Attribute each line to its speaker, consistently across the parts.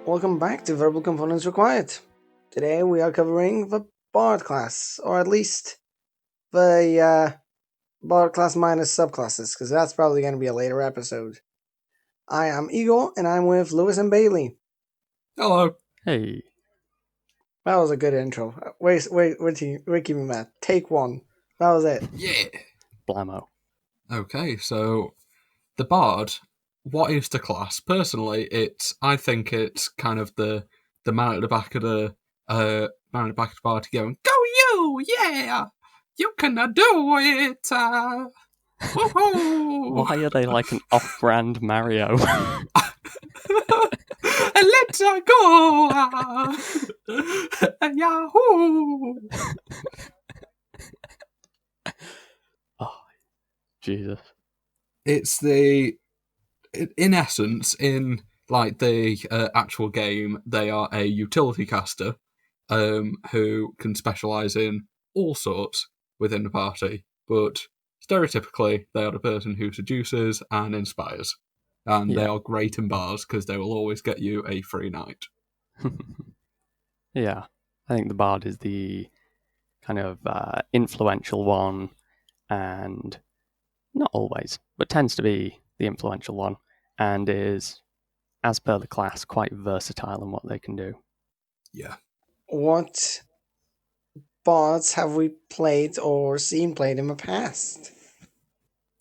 Speaker 1: Welcome back to Verbal Components Required. Today we are covering the Bard class, or at least the Bard class minus subclasses, because that's probably going to be a later episode. I am Igor, and I'm with Lewis and Bailey.
Speaker 2: Hello.
Speaker 3: Hey.
Speaker 1: That was a good intro. Wait, give me that. Take one. That was it.
Speaker 2: Yeah.
Speaker 3: Blammo.
Speaker 2: Okay, so the Bard, what is the class? Personally, I think it's kind of the man at the back of the party going, "Go you, yeah, you can do it." Woohoo!
Speaker 3: Why are they like an off-brand Mario?
Speaker 2: Let's go! Yahoo!
Speaker 3: Oh, Jesus.
Speaker 2: It's in essence, in like the actual game, they are a utility caster who can specialise in all sorts within the party, but stereotypically they are the person who seduces and inspires. And they are great in bars because they will always get you a free night.
Speaker 3: Yeah, I think the Bard is the kind of influential one, and not always, but tends to be the influential one, and is, as per the class, quite versatile in what they can do.
Speaker 2: Yeah.
Speaker 1: What bards have we played or seen played in the past?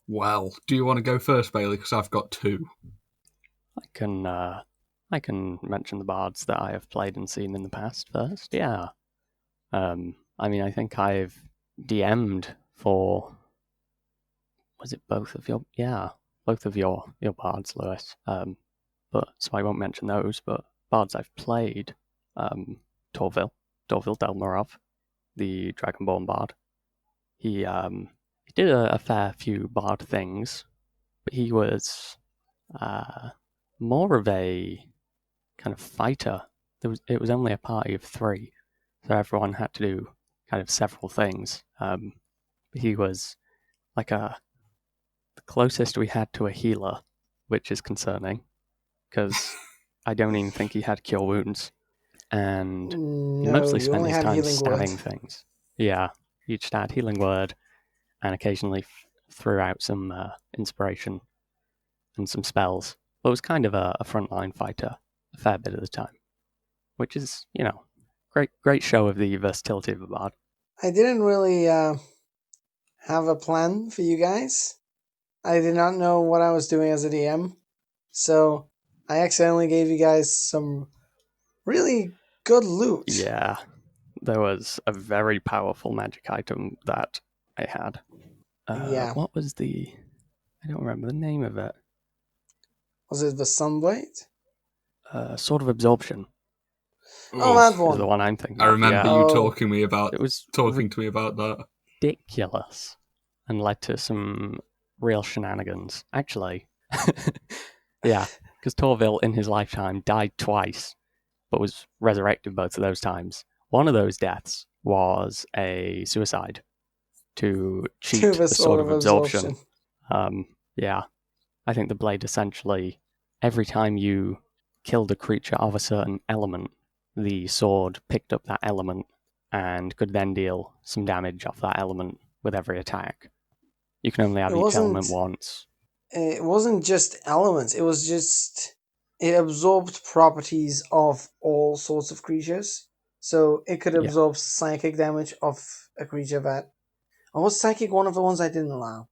Speaker 2: Well, do you want to go first, Bailey? Because I've got two.
Speaker 3: I can mention the bards that I have played and seen in the past first. Yeah. I think I've DM'd for, was it both of your? Yeah, both of your bards, Lewis. But so I won't mention those. But bards I've played, Torvil Delmarov, the Dragonborn bard. He did a fair few bard things, but he was more of a kind of fighter. It was only a party of 3, so everyone had to do kind of several things. He was like the closest we had to a healer, which is concerning, because I don't even think he had cure wounds, and he mostly spent his time stabbing things. Yeah, he just had healing word, and occasionally threw out some inspiration and some spells. But it was kind of a frontline fighter a fair bit of the time, which is, great show of the versatility of a bard.
Speaker 1: I didn't really have a plan for you guys. I did not know what I was doing as a DM, so I accidentally gave you guys some really good loot.
Speaker 3: Yeah, there was a very powerful magic item that I had. What was I don't remember the name of it.
Speaker 1: Was it the Sunblade?
Speaker 3: Sword of Absorption.
Speaker 1: Oh, that one.
Speaker 3: Is the one I'm thinking.
Speaker 2: I remember you talking to me about that.
Speaker 3: Ridiculous, and led to some real shenanigans. Actually, yeah, because Torvil in his lifetime died twice, but was resurrected both of those times. One of those deaths was a suicide to cheat the Sword of Absorption. Yeah, I think the blade essentially, every time you killed a creature of a certain element, the sword picked up that element and could then deal some damage off that element with every attack. You can only have each element once.
Speaker 1: It wasn't just elements, it was just... It absorbed properties of all sorts of creatures. So it could absorb psychic damage of a creature that... Or was psychic one of the ones I didn't allow?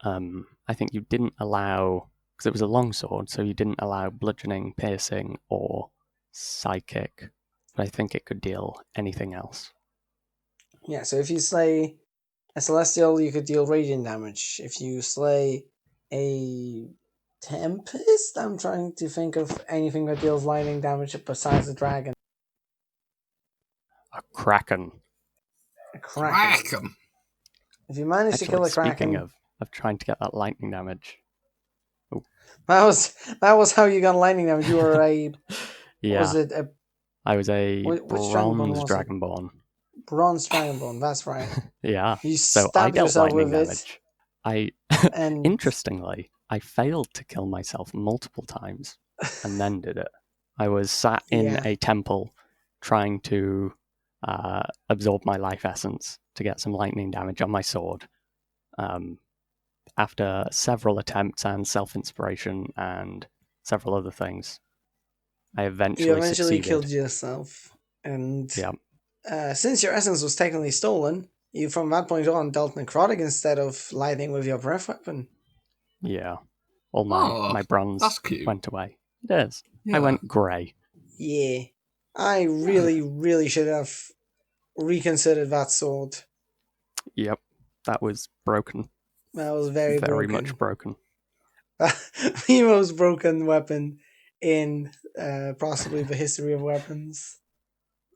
Speaker 3: I think you didn't allow... Because it was a longsword, so you didn't allow bludgeoning, piercing, or psychic. But I think it could deal anything else.
Speaker 1: Yeah, so if you slay a Celestial, you could deal radiant damage. If you slay a Tempest, I'm trying to think of anything that deals lightning damage besides the dragon.
Speaker 3: A Kraken.
Speaker 1: A Kraken. If you manage to kill a Kraken...
Speaker 3: Speaking of trying to get that lightning damage...
Speaker 1: Ooh. That was how you got lightning damage. You were a...
Speaker 3: Yeah.
Speaker 1: Was it a...
Speaker 3: I was a bronze dragonborn.
Speaker 1: Bronze dragonborn, that's right.
Speaker 3: Yeah.
Speaker 1: You
Speaker 3: so I dealt lightning damage. Interestingly, I failed to kill myself multiple times and then did it. I was sat in
Speaker 1: Yeah.
Speaker 3: a temple trying to absorb my life essence to get some lightning damage on my sword. After several attempts and self-inspiration and several other things, I
Speaker 1: You
Speaker 3: eventually
Speaker 1: eventually
Speaker 3: succeeded.
Speaker 1: killed yourself. And
Speaker 3: Yeah.
Speaker 1: since your essence was technically stolen, you from that point on dealt necrotic instead of lightning with your breath weapon.
Speaker 3: Yeah. All
Speaker 2: Oh,
Speaker 3: my bronze
Speaker 2: that's cute.
Speaker 3: went away. It is.
Speaker 2: Yeah.
Speaker 3: I went grey.
Speaker 1: Yeah. I really, really should have reconsidered that sword.
Speaker 3: Yep. That was broken.
Speaker 1: That was very broken.
Speaker 3: much broken.
Speaker 1: The most broken weapon in possibly the history of weapons.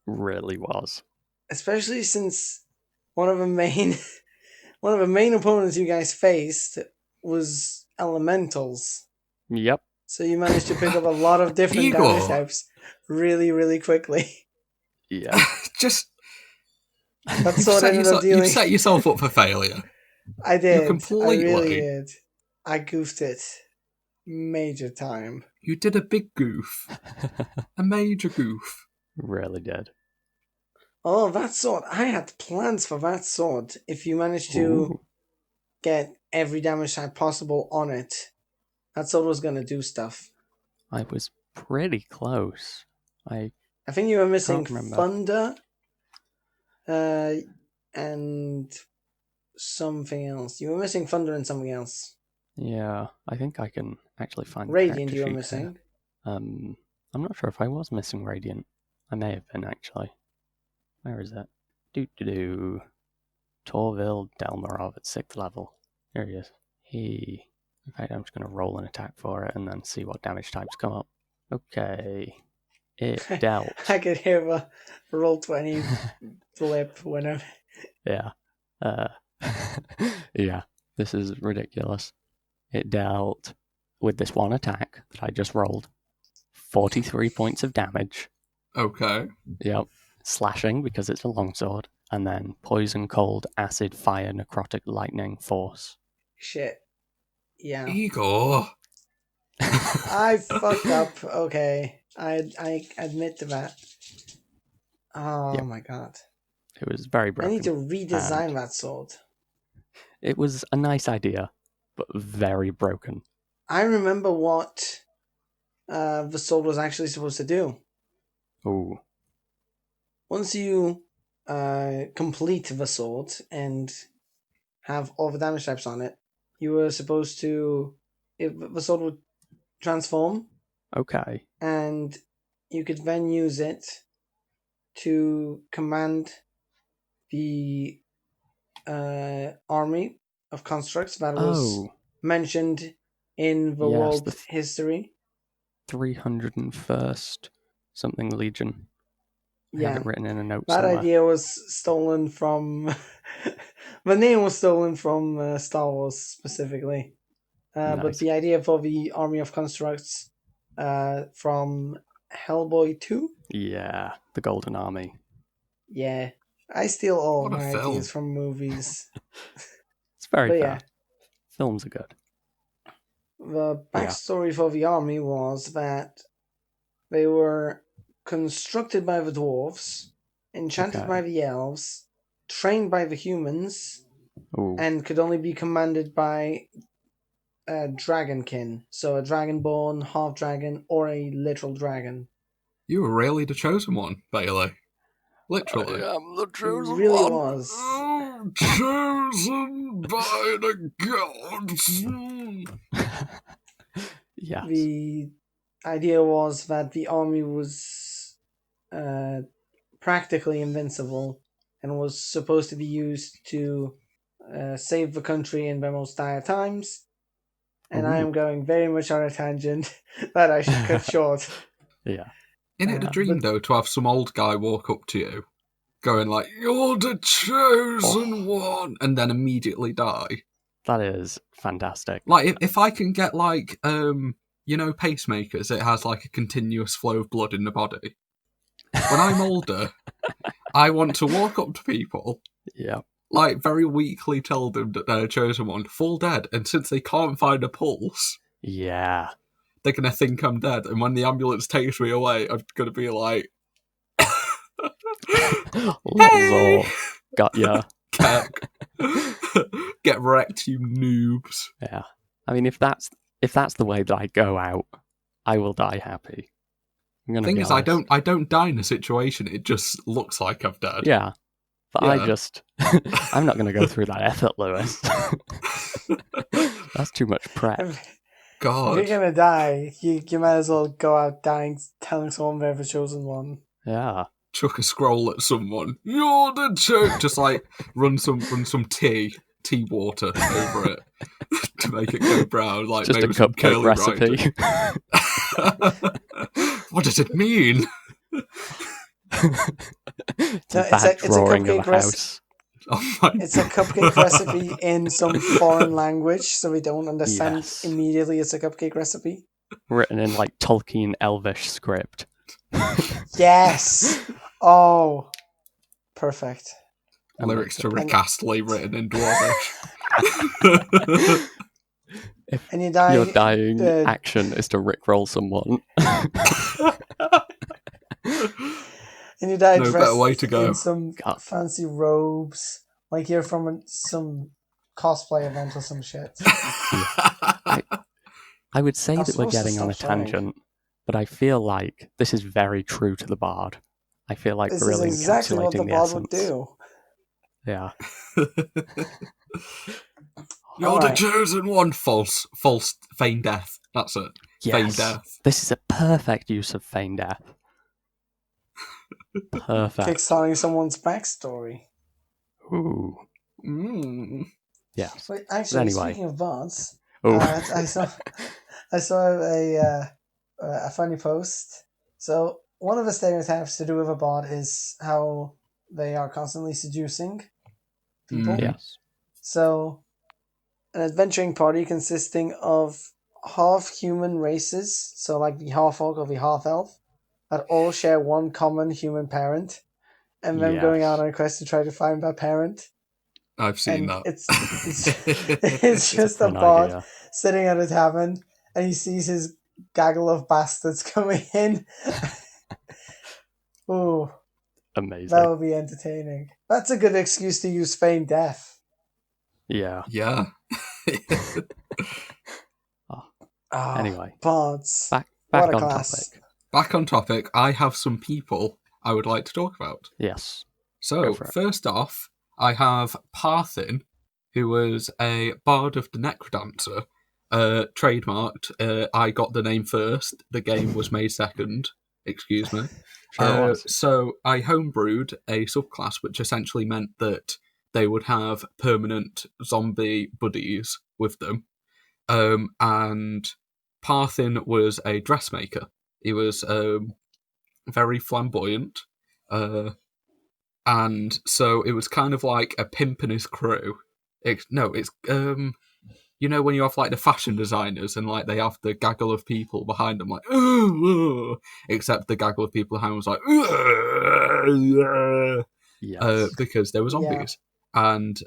Speaker 3: Really was.
Speaker 1: Especially since one of the main opponents you guys faced was elementals.
Speaker 3: Yep.
Speaker 1: So you managed to pick up a lot of different
Speaker 2: Igor.
Speaker 1: damage types really, really quickly.
Speaker 3: Yeah.
Speaker 2: Just
Speaker 1: That sword ended up
Speaker 2: you
Speaker 1: dealing.
Speaker 2: set yourself up for failure.
Speaker 1: I did.
Speaker 2: completely-
Speaker 1: I really did. I goofed it. Major time.
Speaker 2: You did a big goof. A major goof.
Speaker 3: Really did.
Speaker 1: Oh, that sword. I had plans for that sword. If you managed to
Speaker 3: Ooh.
Speaker 1: get every damage type possible on it, that sword was going to do stuff.
Speaker 3: I was pretty close.
Speaker 1: I think you were missing
Speaker 3: Can't remember.
Speaker 1: thunder and something else. You were missing thunder and something else.
Speaker 3: Yeah, I think I can actually find the
Speaker 1: Radiant
Speaker 3: character
Speaker 1: you were
Speaker 3: sheet
Speaker 1: missing.
Speaker 3: here. I'm not sure if I was missing Radiant. I may have been, actually. Where is it? Doo-doo-doo. Torville Delmarov at 6th level. Here he is. In fact, I'm just going to roll an attack for it and then see what damage types come up. Okay. It dealt.
Speaker 1: I could hear the roll 20 flip whenever.
Speaker 3: Yeah. Yeah, this is ridiculous. It dealt, with this one attack that I just rolled, 43 points of damage.
Speaker 2: Okay.
Speaker 3: Yep. Slashing, because it's a longsword. And then poison, cold, acid, fire, necrotic, lightning, force.
Speaker 1: Shit. Yeah.
Speaker 2: Igor.
Speaker 1: I fucked up. Okay. I admit to that. Oh
Speaker 3: Yep.
Speaker 1: my god.
Speaker 3: It was very broken.
Speaker 1: I need to redesign that sword.
Speaker 3: It was a nice idea, but very broken.
Speaker 1: I remember what the sword was actually supposed to do.
Speaker 3: Ooh.
Speaker 1: Once you complete the sword and have all the damage types on it, you were supposed to... the sword would transform.
Speaker 3: Okay.
Speaker 1: And you could then use it to command the army of constructs that was mentioned in the world history.
Speaker 3: 301st something Legion. I have it written in a note
Speaker 1: that
Speaker 3: somewhere.
Speaker 1: idea was stolen from... the name was stolen from Star Wars specifically.
Speaker 3: Nice.
Speaker 1: But the idea for the army of constructs from Hellboy 2?
Speaker 3: Yeah, the Golden Army.
Speaker 1: Yeah. I steal all
Speaker 2: What a
Speaker 1: my
Speaker 2: film.
Speaker 1: ideas from movies.
Speaker 3: It's very
Speaker 1: But
Speaker 3: fair.
Speaker 1: yeah.
Speaker 3: Films are good.
Speaker 1: The backstory for the army was that they were constructed by the dwarves, enchanted by the elves, trained by the humans, and could only be commanded by a dragonkin. So a dragonborn, half dragon, or a literal dragon.
Speaker 2: You were really the chosen one, Bailey. Literally.
Speaker 3: I am the chosen
Speaker 1: It really
Speaker 3: one.
Speaker 1: was.
Speaker 2: Oh, chosen by the gods.
Speaker 3: Yes.
Speaker 1: The idea was that the army was practically invincible and was supposed to be used to save the country in the most dire times. And I am going very much on a tangent that I should cut short.
Speaker 3: Yeah.
Speaker 2: Isn't it a dream, though, to have some old guy walk up to you, going like, "You're the chosen one," and then immediately die?
Speaker 3: That is fantastic.
Speaker 2: Like, if I can get, like, pacemakers, it has, like, a continuous flow of blood in the body. When I'm older, I want to walk up to people, like, very weakly tell them that they're a chosen one, full dead, and since they can't find a pulse, they they're going to think I'm dead. And when the ambulance takes me away, I'm going to be like,
Speaker 3: Lols, got ya.
Speaker 2: Get wrecked, you noobs.
Speaker 3: Yeah. I mean, if that's the way that I go out, I will die happy. I'm gonna
Speaker 2: Thing
Speaker 3: be
Speaker 2: is,
Speaker 3: honest.
Speaker 2: I don't die in a situation. It just looks like I've died.
Speaker 3: Yeah. But
Speaker 2: Yeah.
Speaker 3: I just... I'm not going to go through that effort, Lewis. That's too much prep.
Speaker 1: If
Speaker 2: God.
Speaker 1: you're gonna die, you might as well go out dying, telling someone they're the chosen one.
Speaker 3: Yeah.
Speaker 2: Chuck a scroll at someone. You're the choke. Just like run some tea water over it to make it go brown. Like
Speaker 3: Just a
Speaker 2: maybe some
Speaker 3: cupcake
Speaker 2: curly
Speaker 3: recipe.
Speaker 2: writing. What does it mean?
Speaker 3: It's a
Speaker 1: No,
Speaker 3: bad
Speaker 1: it's a
Speaker 3: drawing of a
Speaker 1: cupcake recipe.
Speaker 3: house.
Speaker 2: Oh my
Speaker 1: It's a cupcake recipe in some foreign language, so we don't understand
Speaker 3: Yes.
Speaker 1: immediately it's a cupcake recipe.
Speaker 3: Written in like Tolkien Elvish script.
Speaker 1: Yes! Oh, perfect.
Speaker 2: Lyrics to Rick
Speaker 1: And-
Speaker 2: Astley written in Dwarvish.
Speaker 1: And you die.
Speaker 3: Your dying
Speaker 1: uh,
Speaker 3: action is to rickroll someone.
Speaker 1: And you die
Speaker 2: No
Speaker 1: dressed
Speaker 2: better way to go.
Speaker 1: in some
Speaker 3: God.
Speaker 1: fancy robes, like you're from some cosplay event or some shit.
Speaker 3: I would say
Speaker 1: I'm
Speaker 3: that we're
Speaker 1: supposed to
Speaker 3: getting on a
Speaker 1: stop swearing.
Speaker 3: tangent, but I feel like this is very true to the bard. I feel like
Speaker 1: This
Speaker 3: we're
Speaker 1: is
Speaker 3: really
Speaker 1: exactly what the
Speaker 3: encapsulating the
Speaker 1: bard would
Speaker 3: essence.
Speaker 1: do.
Speaker 3: Yeah.
Speaker 2: You're
Speaker 1: Alright.
Speaker 2: the chosen one. False, feign death. That's it. Feign
Speaker 3: Yes.
Speaker 2: death.
Speaker 3: This is a perfect use of feign death. Perfect.
Speaker 1: Kickstarting someone's backstory.
Speaker 3: Ooh.
Speaker 2: Mm.
Speaker 3: Yes.
Speaker 1: Wait, actually,
Speaker 3: Anyway.
Speaker 1: speaking of bards,
Speaker 3: Ooh.
Speaker 1: I saw a funny post. So one of the stereotypes to do with a bard is how they are constantly seducing people.
Speaker 2: Mm.
Speaker 3: Yes.
Speaker 1: So an adventuring party consisting of half human races, so like the half orc or the half elf, that all share one common human parent, and them going out
Speaker 3: Yes.
Speaker 1: on a quest to try to find that parent.
Speaker 2: I've seen
Speaker 1: And
Speaker 2: that.
Speaker 1: it's just a
Speaker 3: Fun
Speaker 1: bard
Speaker 3: idea.
Speaker 1: sitting at a tavern, and he sees his gaggle of bastards coming in. Ooh,
Speaker 3: Amazing.
Speaker 1: that would be entertaining. That's a good excuse to use feign death.
Speaker 3: Yeah.
Speaker 2: Yeah.
Speaker 1: Ah,
Speaker 3: Anyway.
Speaker 1: bards.
Speaker 3: Back
Speaker 1: What a
Speaker 3: on
Speaker 1: class.
Speaker 3: topic.
Speaker 2: Back on topic, I have some people I would like to talk about.
Speaker 3: Yes.
Speaker 2: So,
Speaker 3: Go for it.
Speaker 2: first off, I have Parthin, who was a bard of the Necrodancer, trademarked. I got the name first. The game was made second. Excuse me.
Speaker 3: Sure was.
Speaker 2: So I homebrewed a subclass, which essentially meant that they would have permanent zombie buddies with them. And Parthin was a dressmaker. He was very flamboyant. And so it was kind of like a pimp and his crew. You know when you have like the fashion designers and like they have the gaggle of people behind them, like, except the gaggle of people behind them was like,
Speaker 3: Yes.
Speaker 2: because there were zombies. And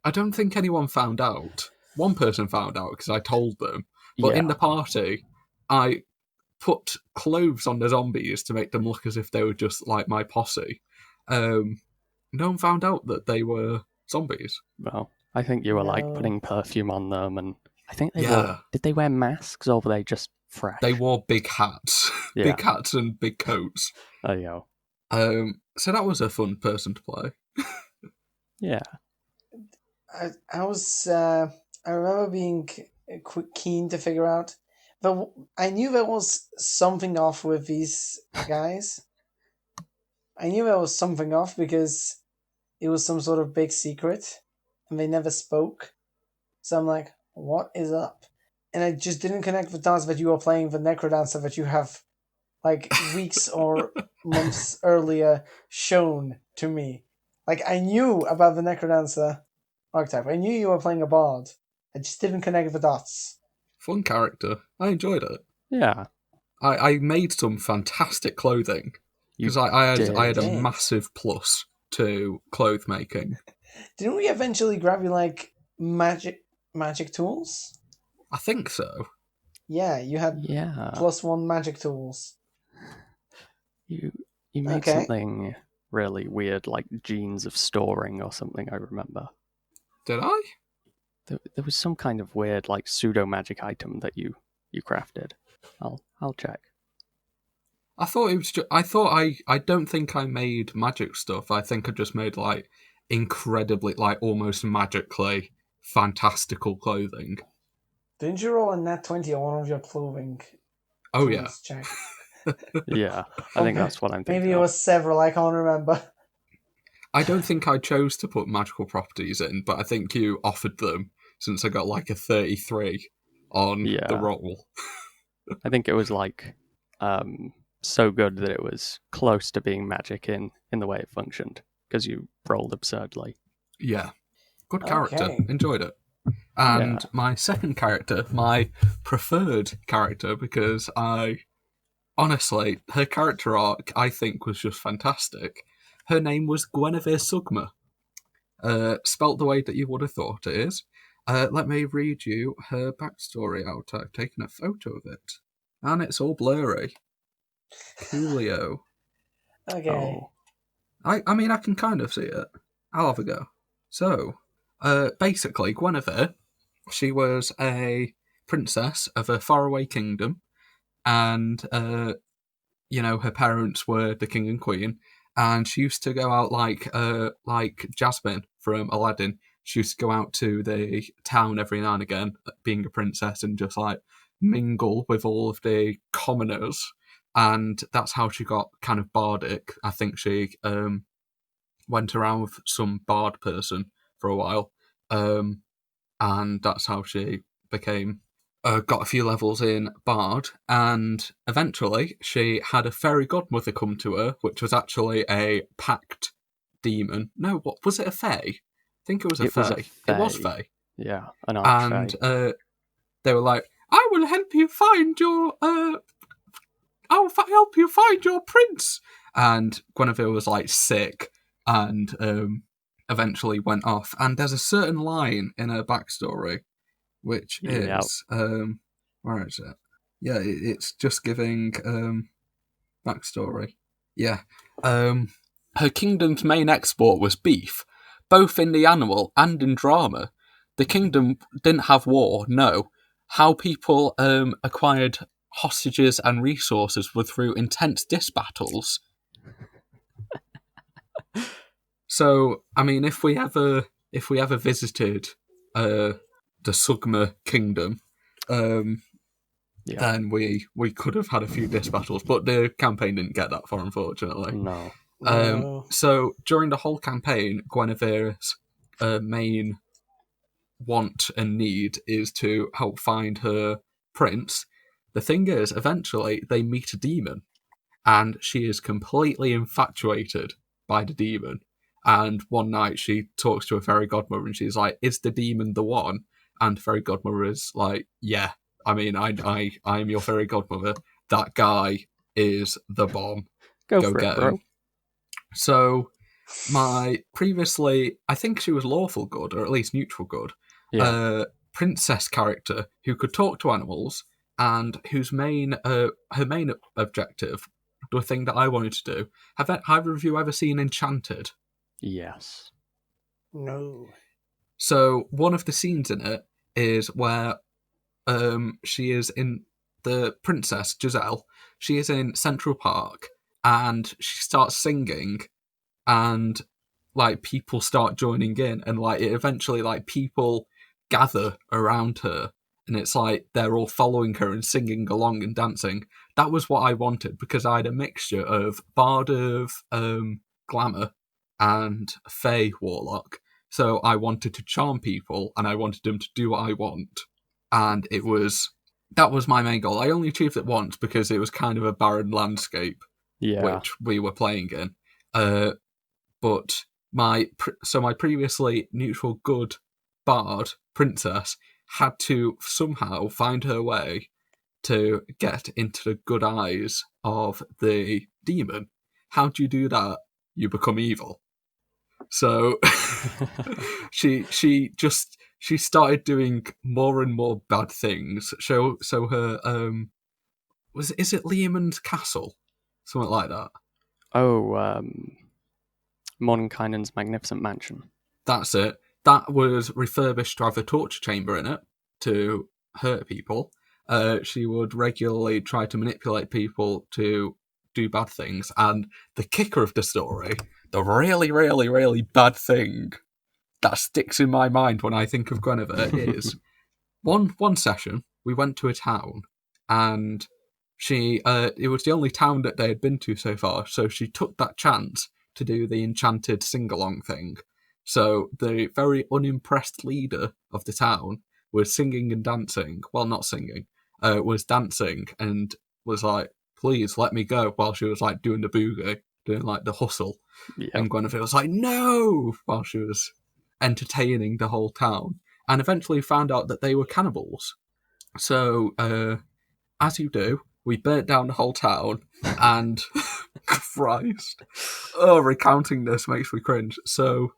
Speaker 2: I don't think anyone found out. One person found out because I told them. But in the party, I put clothes on the zombies to make them look as if they were just like my posse. No one found out that they were zombies.
Speaker 3: Well, I think you were like
Speaker 1: No.
Speaker 3: putting perfume on them, and I think they
Speaker 2: Yeah.
Speaker 3: wore. Did they wear masks or were they just fresh?
Speaker 2: They wore big hats.
Speaker 3: Yeah.
Speaker 2: Big hats and big coats.
Speaker 3: There you go.
Speaker 2: So that was a fun person to play.
Speaker 3: Yeah.
Speaker 1: I remember being keen to figure out, but I knew there was something off with these guys. I knew there was something off because it was some sort of big secret, and they never spoke. So I'm like, what is up? And I just didn't connect the dots that you were playing the Necrodancer that you have, like, weeks or months earlier shown to me. Like, I knew about the Necrodancer archetype. I knew you were playing a bard. I just didn't connect the dots.
Speaker 2: Fun character. I enjoyed it.
Speaker 3: Yeah.
Speaker 2: I made some fantastic clothing because
Speaker 3: You
Speaker 2: I had a
Speaker 1: did.
Speaker 2: massive plus to clothes making.
Speaker 1: Didn't we eventually grab you, like, magic tools?
Speaker 2: I think so.
Speaker 1: Yeah, you had
Speaker 3: Yeah.
Speaker 1: +1 magic tools.
Speaker 3: You made
Speaker 1: Okay.
Speaker 3: something really weird, like genes of storing or something, I remember.
Speaker 2: Did I?
Speaker 3: There was some kind of weird, like, pseudo-magic item that you crafted. I'll check.
Speaker 2: I thought it was. I don't think I made magic stuff. I think I just made like incredibly, like almost magically fantastical clothing.
Speaker 1: Didn't you roll a nat 20 on one of your clothing
Speaker 2: Oh yeah.
Speaker 1: tools check?
Speaker 3: Yeah, I think that's what I'm thinking
Speaker 1: Maybe it
Speaker 3: of.
Speaker 1: was several, I can't remember.
Speaker 2: I don't think I chose to put magical properties in, but I think you offered them since I got like a 33 on the
Speaker 3: Yeah.
Speaker 2: roll.
Speaker 3: I think it was like so good that it was close to being magic in the way it functioned, because you rolled absurdly.
Speaker 2: Yeah. Good character.
Speaker 1: Okay.
Speaker 2: Enjoyed it. And
Speaker 3: Yeah.
Speaker 2: my second character, my preferred character, because honestly, her character arc, I think, was just fantastic. Her name was Guinevere Sugma, spelt the way that you would have thought it is. Let me read you her backstory out. I've taken a photo of it. And it's all blurry. Coolio.
Speaker 1: Okay.
Speaker 3: Oh.
Speaker 2: I mean, I can kind of see it. I'll have a go. So, basically, Guinevere, she was a princess of a faraway kingdom, and her parents were the king and queen, and she used to go out like Jasmine from Aladdin. She used to go out to the town every now and again, being a princess, and just like mingle with all of the commoners, and that's how she got kind of bardic. I think she went around with some bard person for a while, and that's how she became got a few levels in Bard, and eventually she had a fairy godmother come to her, which was actually a pact demon. No, what was it? A fae? I think it was a
Speaker 3: It was a
Speaker 2: fae. It was
Speaker 3: fae.
Speaker 2: fae,
Speaker 3: Yeah, an
Speaker 2: and
Speaker 3: archfey.
Speaker 2: they were like, "I will help you find your help you find your prince." And Guinevere was like sick, and eventually went off. And there's a certain line in her backstory which
Speaker 3: Yeah.
Speaker 2: is where is it? Yeah, it's just giving backstory. Yeah, her kingdom's main export was beef, both in the animal and in drama. The kingdom didn't have war. No, how people acquired hostages and resources were through intense diss battles. So, I mean, if we ever visited the Sugma kingdom,
Speaker 3: Yeah.
Speaker 2: then we could have had a few diss battles, but the campaign didn't get that far, unfortunately.
Speaker 3: No.
Speaker 1: No.
Speaker 2: So during the whole campaign, Guinevere's main want and need is to help find her prince. The thing is, eventually they meet a demon, and she is completely infatuated by the demon. And one night she talks to a fairy godmother, and she's like, "Is the demon the one?" And the fairy godmother is like, "Yeah. I mean, I am your fairy godmother. That guy is the bomb.
Speaker 3: Go
Speaker 2: Go
Speaker 3: for it,
Speaker 2: get
Speaker 3: bro.
Speaker 2: him." So my previously, I think she was lawful good, or at least neutral good,
Speaker 3: Yeah.
Speaker 2: princess character who could talk to animals, and whose her main objective, the thing that I wanted to do. Have either of you ever seen Enchanted?
Speaker 3: Yes.
Speaker 1: No.
Speaker 2: So one of the scenes in it is where she is in the princess Giselle. She is in Central Park, and she starts singing, and like people start joining in, and like it eventually like people gather around her, and it's like they're all following her and singing along and dancing. That was what I wanted, because I had a mixture of bard of glamour and fey warlock, so I wanted to charm people and I wanted them to do what I want, and that was my main goal. I only achieved it once because it was kind of a barren landscape
Speaker 3: Yeah.
Speaker 2: which we were playing in. But my previously neutral good bard princess had to somehow find her way to get into the good eyes of the demon. How do you do that? You become evil. So she just she started doing more and more bad things. So her is it Lehman's Castle, something like that.
Speaker 3: Oh, Mordenkainen's Magnificent Mansion.
Speaker 2: That's it. That was refurbished to have a torture chamber in it to hurt people. She would regularly try to manipulate people to do bad things. And the kicker of the story, the really, really, really bad thing that sticks in my mind when I think of Guinevere is one session, we went to a town and it was the only town that they had been to so far, so she took that chance to do the enchanted sing-along thing. So the very unimpressed leader of the town was singing and dancing. Well, not singing, was dancing and was like, please let me go, while she was like doing the boogie, doing like the hustle.
Speaker 3: Yep.
Speaker 2: And Guinevere was like, no, while she was entertaining the whole town. And eventually found out that they were cannibals. So, as you do, we burnt down the whole town, and Christ. Oh, recounting this makes me cringe. So,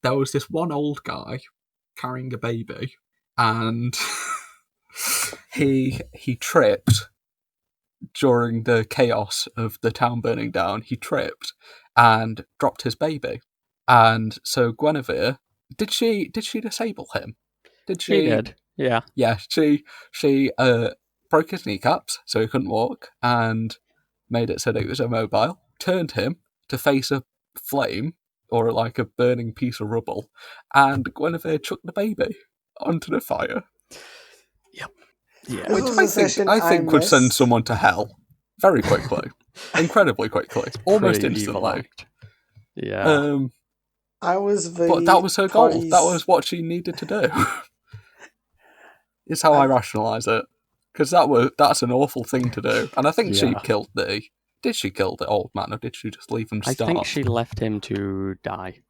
Speaker 2: there was this one old guy carrying a baby, and he tripped during the chaos of the town burning down. He tripped and dropped his baby. And so Guinevere, did she disable him? Did she?
Speaker 3: She did, yeah.
Speaker 2: Yeah, she broke his kneecaps so he couldn't walk and made it so that he was immobile, turned him to face a flame or like a burning piece of rubble, and Guinevere chucked the baby onto the fire.
Speaker 3: Yep. Yeah.
Speaker 1: This
Speaker 2: Which
Speaker 1: was a session
Speaker 2: I think would send
Speaker 1: missed.
Speaker 2: someone to hell very quickly. Incredibly quickly. Almost
Speaker 3: Pretty evil
Speaker 2: instantly.
Speaker 3: act. Yeah.
Speaker 1: I was the
Speaker 2: But that was her goal.
Speaker 1: party's-
Speaker 2: That was what she needed to do. Is how I rationalise it. Because that's an awful thing to do. And I think she
Speaker 3: Yeah.
Speaker 2: killed the... Did she kill the old man, or did she just leave him
Speaker 3: I
Speaker 2: starve?
Speaker 3: think she left him to die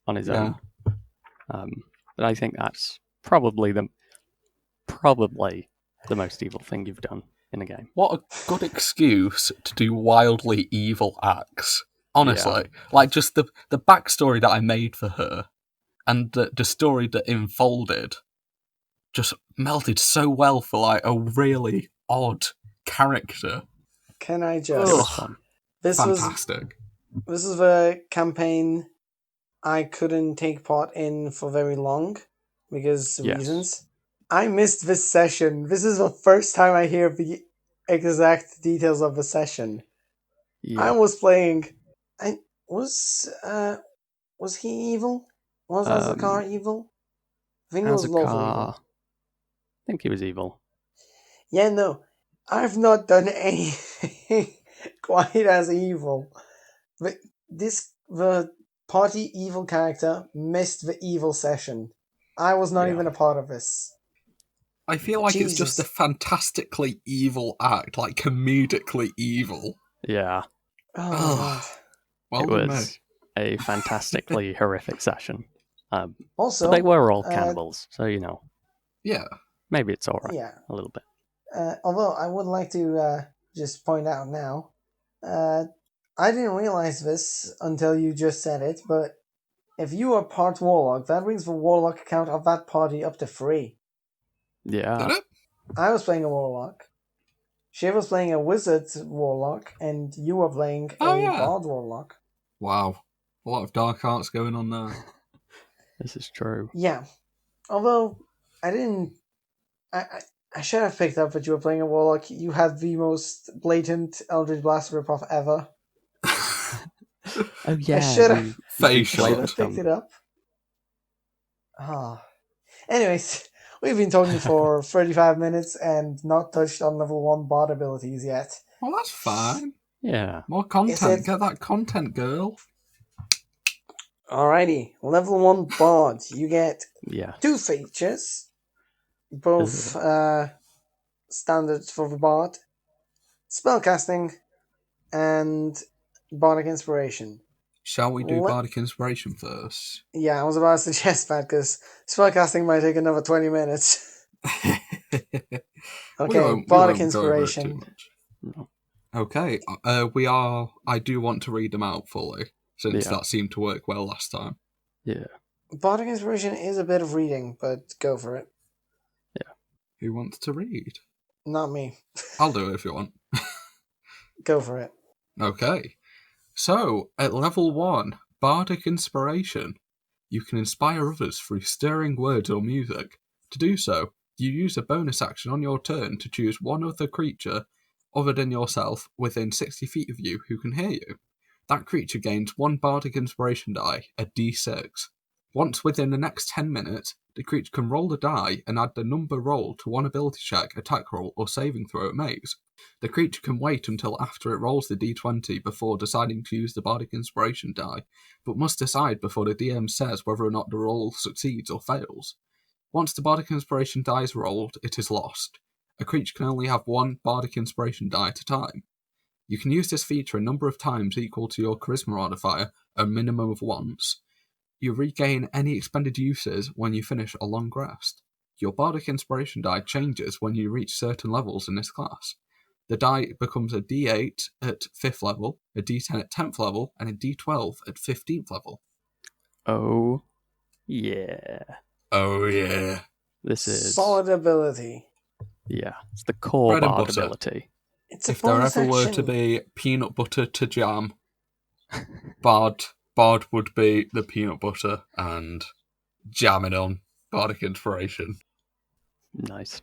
Speaker 3: on his own. But I think that's probably the most evil thing you've done in a game.
Speaker 2: What a good excuse to do wildly evil acts. Honestly. Like, just the backstory that I made for her, and the story that unfolded, just melted so well for, like, a really odd character.
Speaker 1: Can I
Speaker 3: It was
Speaker 1: just...
Speaker 3: fun.
Speaker 1: This
Speaker 2: Fantastic.
Speaker 1: was the campaign I couldn't take part in for very long because of
Speaker 3: Yes.
Speaker 1: reasons. I missed this session. This is the first time I hear the exact details of the session.
Speaker 3: Yeah.
Speaker 1: I was playing. Was he evil? Was Azakar evil? I think it was Lovell evil.
Speaker 3: I think he was evil.
Speaker 1: Yeah, no. I've not done anything quite as evil. But the party evil character missed the evil session. I was not
Speaker 3: Yeah.
Speaker 1: even a part of this.
Speaker 2: I feel like it's just a
Speaker 1: Jesus.
Speaker 2: fantastically evil act, like comedically evil.
Speaker 3: Yeah.
Speaker 1: Oh my
Speaker 2: Ugh.
Speaker 1: god.
Speaker 2: Well
Speaker 3: It
Speaker 2: done,
Speaker 3: was a fantastically horrific session.
Speaker 1: Also,
Speaker 3: But they were all cannibals, so
Speaker 2: Yeah.
Speaker 3: maybe it's alright
Speaker 1: yeah.
Speaker 3: a little bit.
Speaker 1: Although I would like to just point out now, I didn't realize this until you just said it, but if you are part warlock, that brings the warlock account of that party up to 3.
Speaker 3: Yeah.
Speaker 2: Did it?
Speaker 1: I was playing a warlock. Shiv was playing a wizard warlock, and you were playing
Speaker 2: Oh,
Speaker 1: a
Speaker 2: yeah.
Speaker 1: bard warlock.
Speaker 2: Wow. A lot of dark arts going on there.
Speaker 3: This is true.
Speaker 1: Yeah. Although, I didn't... I should have picked up that you were playing a warlock. You had the most blatant Eldritch Blast ripoff ever.
Speaker 3: Oh yeah.
Speaker 1: should have-
Speaker 2: Face
Speaker 1: Should
Speaker 2: shot.
Speaker 1: have picked it up. Anyways, we've been talking for 35 minutes and not touched on level 1 bard abilities yet.
Speaker 2: Well, that's fine.
Speaker 3: Yeah.
Speaker 2: More content.
Speaker 1: Is it-
Speaker 2: Get that content, girl.
Speaker 1: Alrighty, level 1 bard. You get
Speaker 3: Yeah.
Speaker 1: 2 features. Both standard for the bard. Spellcasting and bardic inspiration.
Speaker 2: Shall we do
Speaker 1: Let-
Speaker 2: Bardic Inspiration first?
Speaker 1: Yeah, I was about to suggest that because spellcasting might take another 20 minutes. Okay, bardic inspiration.
Speaker 3: No.
Speaker 2: Okay, I do want to read them out fully, since
Speaker 3: Yeah.
Speaker 2: that seemed to work well last time.
Speaker 3: Yeah.
Speaker 1: Bardic Inspiration is a bit of reading, but go for it.
Speaker 2: Who wants to read?
Speaker 1: Not me.
Speaker 2: I'll do it if you want.
Speaker 1: Go for it.
Speaker 2: Okay. So, at level 1, Bardic Inspiration. You can inspire others through stirring words or music. To do so, you use a bonus action on your turn to choose one other creature other than yourself within 60 feet of you who can hear you. That creature gains 1 Bardic Inspiration die, a d6. Once within the next 10 minutes, the creature can roll the die and add the number rolled to one ability check, attack roll, or saving throw it makes. The creature can wait until after it rolls the d20 before deciding to use the Bardic Inspiration die, but must decide before the DM says whether or not the roll succeeds or fails. Once the Bardic Inspiration die is rolled, it is lost. A creature can only have 1 Bardic Inspiration die at a time. You can use this feature a number of times equal to your Charisma modifier, a minimum of once. You regain any expended uses when you finish a long rest. Your Bardic Inspiration die changes when you reach certain levels in this class. The die becomes a d8 at 5th level, a d10 at 10th level, and a d12 at 15th level.
Speaker 3: Oh, yeah.
Speaker 2: Oh yeah.
Speaker 3: This is...
Speaker 1: Solid ability.
Speaker 3: Yeah, it's the core
Speaker 2: Bread and
Speaker 3: bard
Speaker 2: butter.
Speaker 3: ability.
Speaker 1: It's a
Speaker 2: If there
Speaker 1: bonus
Speaker 2: ever were
Speaker 1: action.
Speaker 2: to be peanut butter to jam, Bard would be the peanut butter and jamming on Bardic Inspiration.
Speaker 3: Nice.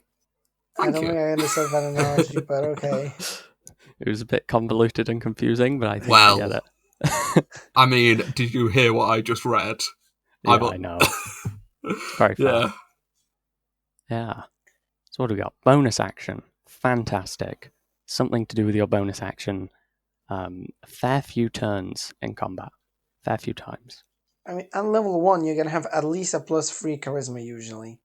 Speaker 1: I
Speaker 2: Thank
Speaker 1: don't
Speaker 2: you.
Speaker 1: think I understood that analogy, but okay.
Speaker 3: It was a bit convoluted and confusing, but I think
Speaker 2: Well,
Speaker 3: I get it.
Speaker 2: I mean, did you hear what I just read?
Speaker 3: Yeah, I know. Very fair.
Speaker 2: Yeah.
Speaker 3: Yeah. So what do we got? Bonus action. Fantastic. Something to do with your bonus action. A fair few turns in combat. Fair few times.
Speaker 1: I mean, at level 1, you're going to have at least a +3 charisma usually.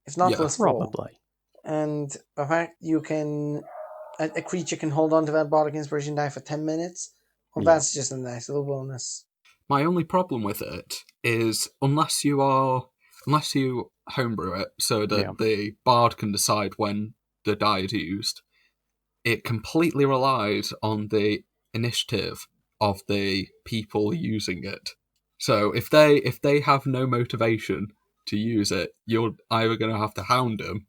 Speaker 1: If not
Speaker 2: Yeah,
Speaker 1: +4.
Speaker 3: Probably.
Speaker 1: And the fact you can... A creature can hold on to that Bardic Inspiration die for 10 minutes. Well,
Speaker 3: Yeah.
Speaker 1: that's just a nice little bonus.
Speaker 2: My only problem with it is unless you homebrew it so that the bard can decide when the die is used, it completely relies on the initiative of the people using it. So if they have no motivation to use it, you're either going to have to hound them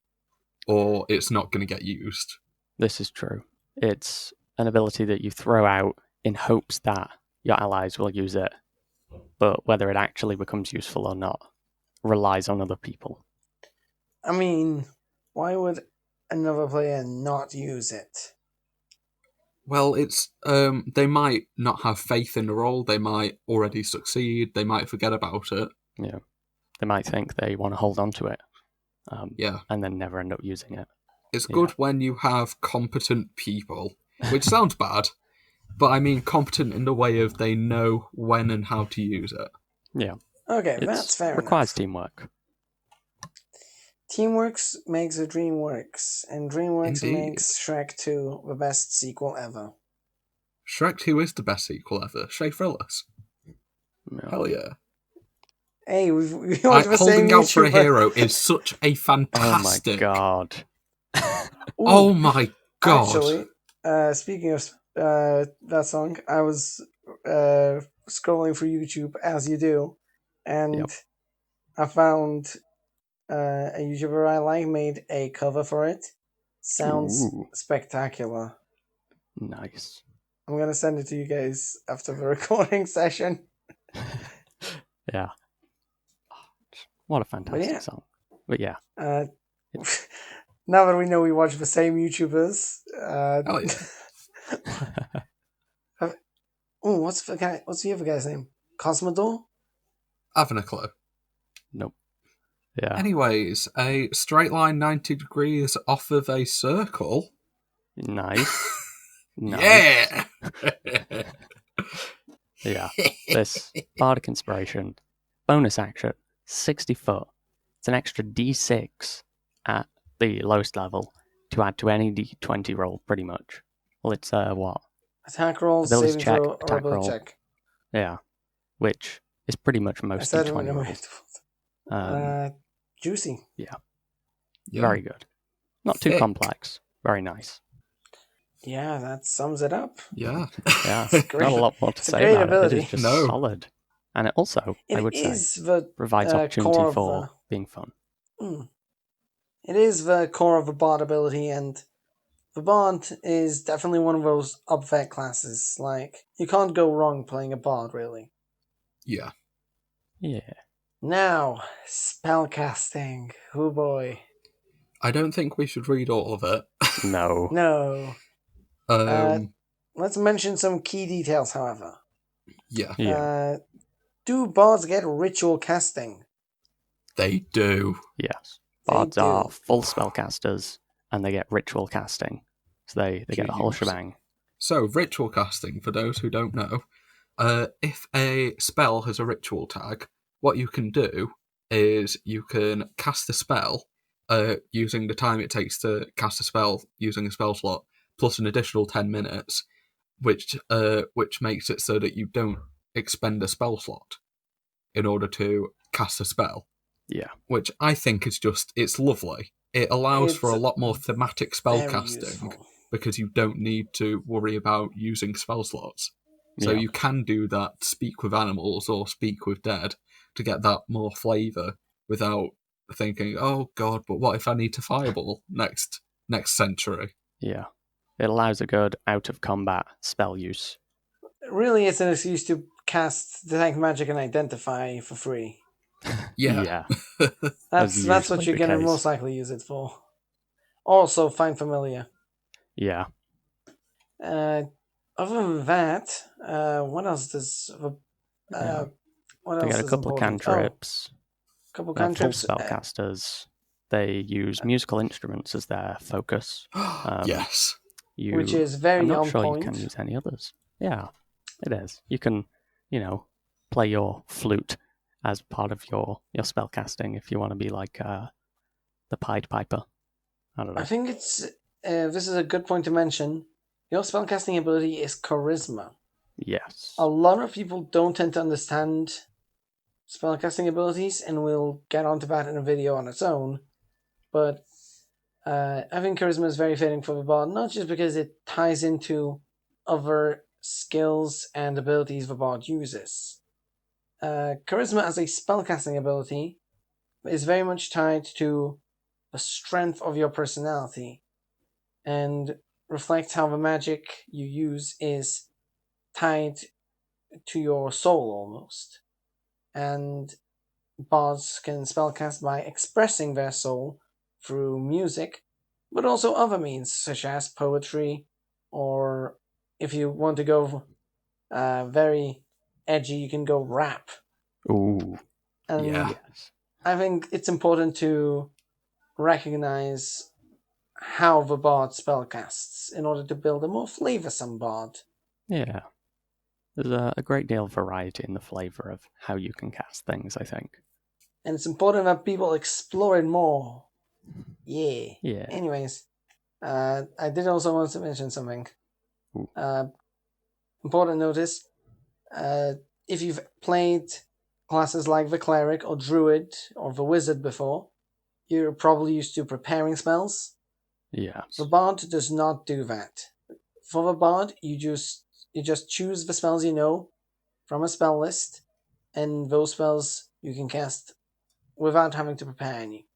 Speaker 2: or it's not going to get used.
Speaker 3: This is true. It's an ability that you throw out in hopes that your allies will use it, but whether it actually becomes useful or not relies on other people.
Speaker 1: I mean, why would another player not use it?
Speaker 2: Well, it's they might not have faith in the role, they might already succeed, they might forget about it.
Speaker 3: Yeah. They might think they want to hold on to it,
Speaker 2: Yeah.
Speaker 3: and then never end up using it.
Speaker 2: It's good when you have competent people, which sounds bad, but I mean competent in the way of they know when and how to use it.
Speaker 3: Yeah.
Speaker 1: Okay,
Speaker 3: It
Speaker 1: that's fair
Speaker 3: requires
Speaker 1: enough.
Speaker 3: teamwork.
Speaker 1: Teamworks makes a dream works, and DreamWorks
Speaker 2: Indeed.
Speaker 1: makes Shrek 2 the best sequel ever.
Speaker 2: Shrek 2 is the best sequel ever. Shay Phyllis.
Speaker 3: Yeah.
Speaker 2: Hell yeah.
Speaker 1: Hey, we watched the same
Speaker 2: Holding Out for a
Speaker 1: YouTuber.
Speaker 2: Hero is such a fantastic...
Speaker 3: Oh my god.
Speaker 2: Oh my god.
Speaker 1: Actually, speaking of that song, I was scrolling through YouTube as you do, and I found a YouTuber I like made a cover for it. Sounds
Speaker 3: Ooh.
Speaker 1: spectacular.
Speaker 3: Nice.
Speaker 1: I'm gonna send it to you guys after the recording session.
Speaker 3: Yeah. What a fantastic song. But yeah.
Speaker 1: Now that we know we watch the same YouTubers,
Speaker 2: Hell yeah.
Speaker 1: what's the other guy's name? Cosmodor?
Speaker 2: Having a clue.
Speaker 3: Nope. Yeah.
Speaker 2: Anyways, a straight line 90 degrees off of a circle.
Speaker 3: Nice.
Speaker 2: Yeah!
Speaker 3: Yeah. This Bardic Inspiration, bonus action, 60 foot. It's an extra d6 at the lowest level to add to any d20 roll, pretty much. Well, it's what?
Speaker 1: Attack roll,
Speaker 3: Ability
Speaker 1: saving
Speaker 3: check,
Speaker 1: throw, or
Speaker 3: attack
Speaker 1: ability
Speaker 3: roll.
Speaker 1: check.
Speaker 3: Yeah. Which is pretty much most
Speaker 1: I said
Speaker 3: d20 rolls.
Speaker 1: Juicy.
Speaker 3: Yeah.
Speaker 2: Yeah.
Speaker 3: Very good. Not too
Speaker 2: Thick.
Speaker 3: complex. Very nice.
Speaker 1: Yeah, that sums it up.
Speaker 2: Yeah.
Speaker 3: Yeah.
Speaker 1: It's great.
Speaker 3: Not a lot more to
Speaker 1: It's a
Speaker 3: say
Speaker 1: great
Speaker 3: about
Speaker 1: ability.
Speaker 3: it. It is just
Speaker 2: No.
Speaker 3: solid. And it also, I
Speaker 1: It
Speaker 3: would say,
Speaker 1: is the
Speaker 3: provides
Speaker 1: core
Speaker 3: opportunity
Speaker 1: of
Speaker 3: for being fun.
Speaker 1: it is the core of a bard ability, and the bard is definitely one of those upvet classes. Like, you can't go wrong playing a bard, really.
Speaker 2: Yeah.
Speaker 3: Yeah.
Speaker 1: Now, spellcasting. Oh boy.
Speaker 2: I don't think we should read all of it.
Speaker 3: No.
Speaker 1: No.
Speaker 2: Um,
Speaker 1: Let's mention some key details, however.
Speaker 2: yeah,
Speaker 1: Do bards get ritual casting?
Speaker 2: they do.
Speaker 3: Yes.
Speaker 1: They
Speaker 3: Bards are
Speaker 1: do.
Speaker 3: full spellcasters, and they get ritual casting. So they get the whole
Speaker 2: use.
Speaker 3: shebang.
Speaker 2: So, ritual casting, for those who don't know, if a spell has a ritual tag, what you can do is you can cast a spell using the time it takes to cast a spell using a spell slot, plus an additional 10 minutes, which makes it so that you don't expend a spell slot in order to cast a spell.
Speaker 3: Yeah.
Speaker 2: Which I think is it's lovely. It allows for a
Speaker 1: It's
Speaker 2: lot more thematic spell
Speaker 1: very
Speaker 2: casting
Speaker 1: useful.
Speaker 2: because you don't need to worry about using spell slots. So
Speaker 3: Yeah.
Speaker 2: you can do that speak with animals or speak with dead to get that more flavour without thinking, oh god, but what if I need to fireball next century?
Speaker 3: Yeah. It allows a good out of combat spell use.
Speaker 1: Really, it's an excuse to cast Detect Magic and Identify for free.
Speaker 2: Yeah.
Speaker 1: That's
Speaker 3: usually
Speaker 1: what you're
Speaker 3: the
Speaker 1: going to
Speaker 3: case.
Speaker 1: most likely use it for. Also, find familiar.
Speaker 3: Yeah.
Speaker 1: Other than that, what else does what
Speaker 3: They
Speaker 1: else
Speaker 3: get a
Speaker 1: is
Speaker 3: couple of
Speaker 1: important?
Speaker 3: cantrips.
Speaker 1: Couple
Speaker 3: They're full
Speaker 1: cantrips.
Speaker 3: spellcasters. They use musical instruments as their focus.
Speaker 2: Yes.
Speaker 1: Which is very
Speaker 3: I'm not
Speaker 1: on
Speaker 3: sure
Speaker 1: point.
Speaker 3: you can use any others. Yeah, it is. You can, play your flute as part of your spellcasting if you want to be like the Pied Piper. I don't know.
Speaker 1: I think it's this is a good point to mention. Your spellcasting ability is charisma.
Speaker 3: Yes.
Speaker 1: A lot of people don't tend to understand spellcasting abilities, and we'll get onto that in a video on its own. But having charisma is very fitting for the bard, not just because it ties into other skills and abilities the bard uses. Charisma as a spellcasting ability is very much tied to the strength of your personality and reflects how the magic you use is tied to your soul almost. And bards can spellcast by expressing their soul through music, but also other means such as poetry, or if you want to go very edgy, you can go rap.
Speaker 3: Ooh.
Speaker 1: And
Speaker 2: Yeah.
Speaker 3: Yes.
Speaker 1: I think it's important to recognize how the bard spellcasts in order to build a more flavoursome bard.
Speaker 3: Yeah. There's a great deal of variety in the flavour of how you can cast things, I think.
Speaker 1: And it's important that people explore it more. Yeah.
Speaker 3: Yeah.
Speaker 1: Anyways, I did also want to mention something.
Speaker 3: Ooh.
Speaker 1: Important notice. If you've played classes like the Cleric or Druid or the Wizard before, you're probably used to preparing spells.
Speaker 3: Yes.
Speaker 1: The Bard does not do that. For the Bard, you just choose the spells you know from a spell list, and those spells you can cast without having to prepare any.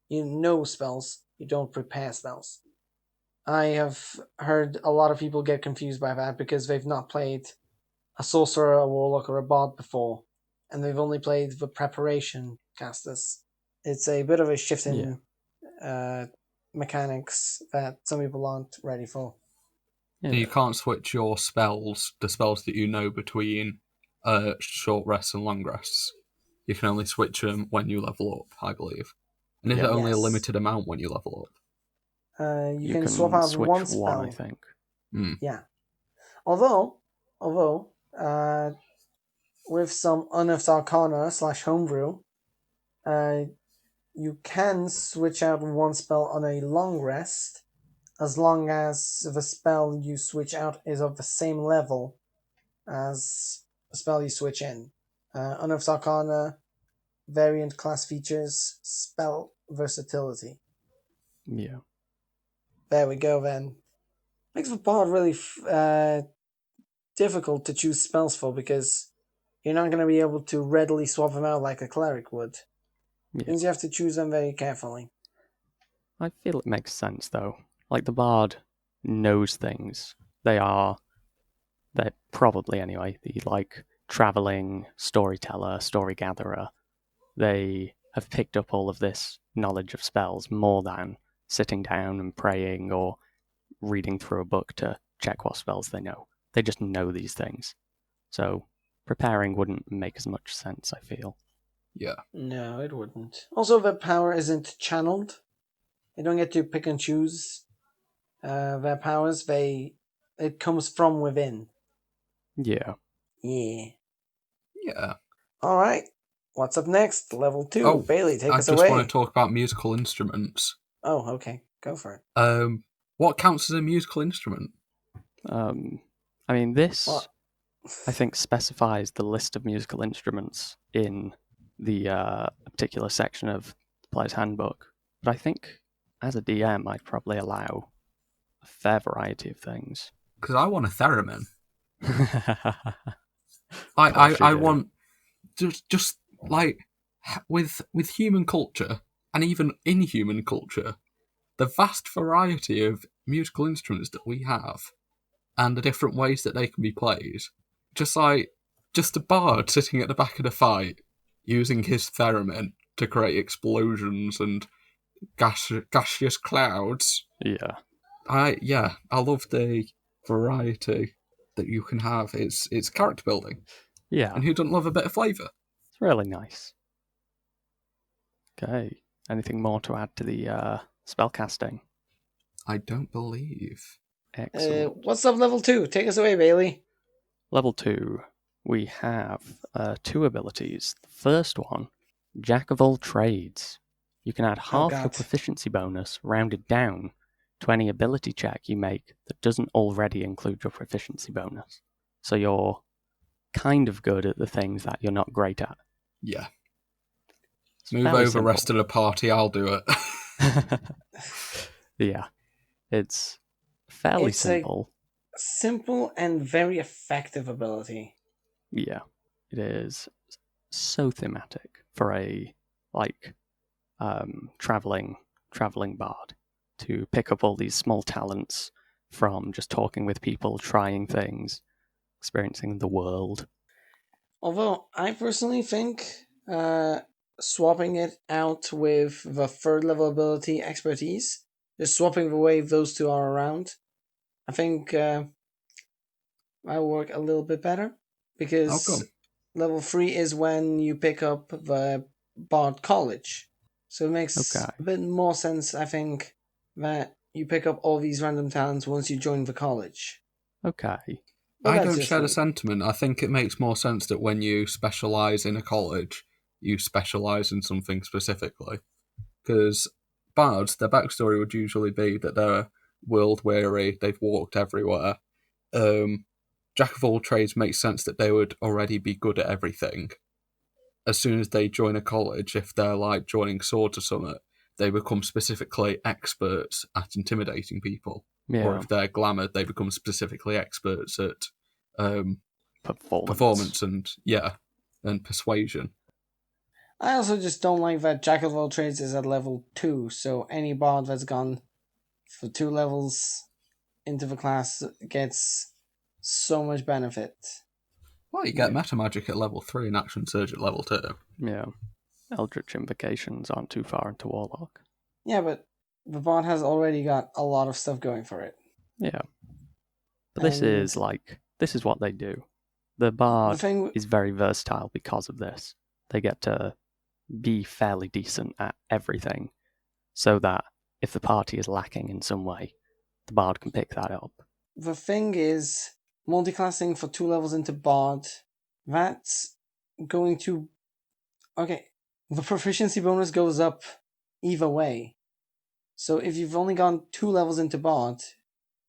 Speaker 1: You know spells, you don't prepare spells. I have heard a lot of people get confused by that because they've not played a sorcerer, a warlock, or a bard before, and they've only played the preparation casters. It's a bit of a shift in mechanics that some people aren't ready for.
Speaker 3: Yeah.
Speaker 2: You can't switch your spells, the spells that you know, between short rests and long rests. You can only switch them when you level up, I believe. And is it only a
Speaker 1: Yes.
Speaker 2: limited amount when you level up?
Speaker 1: You can swap out
Speaker 3: switch
Speaker 1: one spell.
Speaker 3: I think.
Speaker 1: Yeah. Although, with some Unearthed Arcana / homebrew, you can switch out one spell on a long rest, as long as the spell you switch out is of the same level as the spell you switch in. Unearthed Arcana, variant class features, spell versatility.
Speaker 3: Yeah.
Speaker 1: There we go then. Makes the bard really difficult to choose spells for, because you're not going to be able to readily swap them out like a cleric would.
Speaker 3: Yeah.
Speaker 1: Means you have to choose them very carefully.
Speaker 3: I feel it makes sense, though. Like, the bard knows things. They're probably, anyway, the, like, travelling storyteller, story gatherer. They have picked up all of this knowledge of spells more than sitting down and praying or reading through a book to check what spells they know. They just know these things. So preparing wouldn't make as much sense, I feel.
Speaker 2: Yeah.
Speaker 1: No, it wouldn't. Also, their power isn't channeled. They don't get to pick and choose their powers. It comes from within.
Speaker 3: Yeah.
Speaker 1: Yeah.
Speaker 2: Yeah.
Speaker 1: All right. What's up next? Level 2.
Speaker 2: Oh,
Speaker 1: Bailey, take
Speaker 2: I
Speaker 1: us
Speaker 2: just
Speaker 1: away.
Speaker 2: want to talk about musical instruments.
Speaker 1: Oh, okay. Go for it.
Speaker 2: What counts as a musical instrument?
Speaker 3: I mean, this,
Speaker 1: What?
Speaker 3: I think, specifies the list of musical instruments in the particular section of the player's handbook. But I think, as a DM, I'd probably allow a fair variety of things.
Speaker 2: Because I want a theremin.
Speaker 3: Of course you
Speaker 2: I
Speaker 3: do.
Speaker 2: want just like with human culture and even inhuman culture, the vast variety of musical instruments that we have and the different ways that they can be played. Just a bard sitting at the back of the fight using his theremin to create explosions and gaseous clouds.
Speaker 3: Yeah.
Speaker 2: I love the variety that you can have. It's character building.
Speaker 3: Yeah.
Speaker 2: And who doesn't love a bit of flavour?
Speaker 3: It's really nice. Okay. Anything more to add to the spellcasting?
Speaker 2: I don't believe.
Speaker 3: Excellent.
Speaker 1: What's up, level 2? Take us away, Bailey.
Speaker 3: Level 2, we have 2 abilities. The first one, Jack of all trades. You can add half your
Speaker 1: God.
Speaker 3: proficiency bonus rounded down to any ability check you make that doesn't already include your proficiency bonus. So you're kind of good at the things that you're not great at.
Speaker 2: Yeah.
Speaker 3: It's
Speaker 2: Move
Speaker 3: fairly
Speaker 2: over,
Speaker 3: simple.
Speaker 2: rest of the party, I'll do it.
Speaker 3: Yeah. It's fairly
Speaker 1: It's
Speaker 3: simple.
Speaker 1: a simple and very effective ability.
Speaker 3: Yeah. It is so thematic for a traveling bard to pick up all these small talents from just talking with people, trying things, experiencing the world.
Speaker 1: Although, I personally think swapping it out with the third level ability, expertise, just swapping the way those two are around, I think that will work a little bit better.
Speaker 2: How
Speaker 1: Because
Speaker 2: come?
Speaker 1: level 3 is when you pick up the Bard College. So it makes
Speaker 3: Okay.
Speaker 1: a bit more sense, I think, that you pick up all these random talents once you join the college.
Speaker 3: Okay.
Speaker 1: But
Speaker 2: I
Speaker 1: that's
Speaker 2: don't
Speaker 1: just
Speaker 2: share the
Speaker 1: me.
Speaker 2: sentiment. I think it makes more sense that when you specialise in a college, you specialise in something specifically. Because bards, their backstory would usually be that they're world weary, they've walked everywhere. Jack of all trades makes sense that they would already be good at everything. As soon as they join a college, if they're like joining Swords or something, they become specifically experts at intimidating people.
Speaker 3: Yeah.
Speaker 2: Or if they're Glamour, they become specifically experts at performance and persuasion.
Speaker 1: I also just don't like that Jack of all trades is at level 2, so any bard that's gone for 2 levels into the class gets so much benefit.
Speaker 2: Well, you get meta magic at level 3 and action surge at level 2.
Speaker 3: Yeah. Eldritch invocations aren't too far into Warlock.
Speaker 1: Yeah, but the bard has already got a lot of stuff going for it.
Speaker 3: Yeah. But this
Speaker 1: And
Speaker 3: is what they do. The bard is very versatile because of this. They get to be fairly decent at everything, so that if the party is lacking in some way, the bard can pick that up.
Speaker 1: The thing is, multiclassing for 2 levels into bard, that's going to... Okay, the proficiency bonus goes up either way. So if you've only gone 2 levels into bard,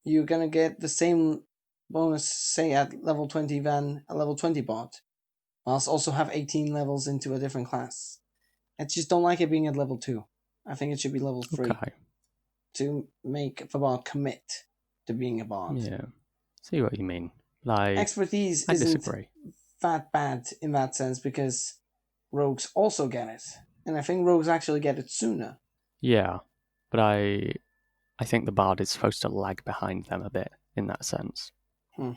Speaker 1: you're going to get the same bonus, say, at level 20 than a level 20 bard, whilst also have 18 levels into a different class. I just don't like it being at level 2. I think it should be level 3 to make the bard commit to being a bard.
Speaker 3: Yeah, see what you mean. Like,
Speaker 1: Expertise
Speaker 3: I
Speaker 1: isn't
Speaker 3: disagree.
Speaker 1: that bad in that sense because rogues also get it. And I think rogues actually get it sooner.
Speaker 3: Yeah, but I think the bard is supposed to lag behind them a bit in that sense.
Speaker 1: Hmm.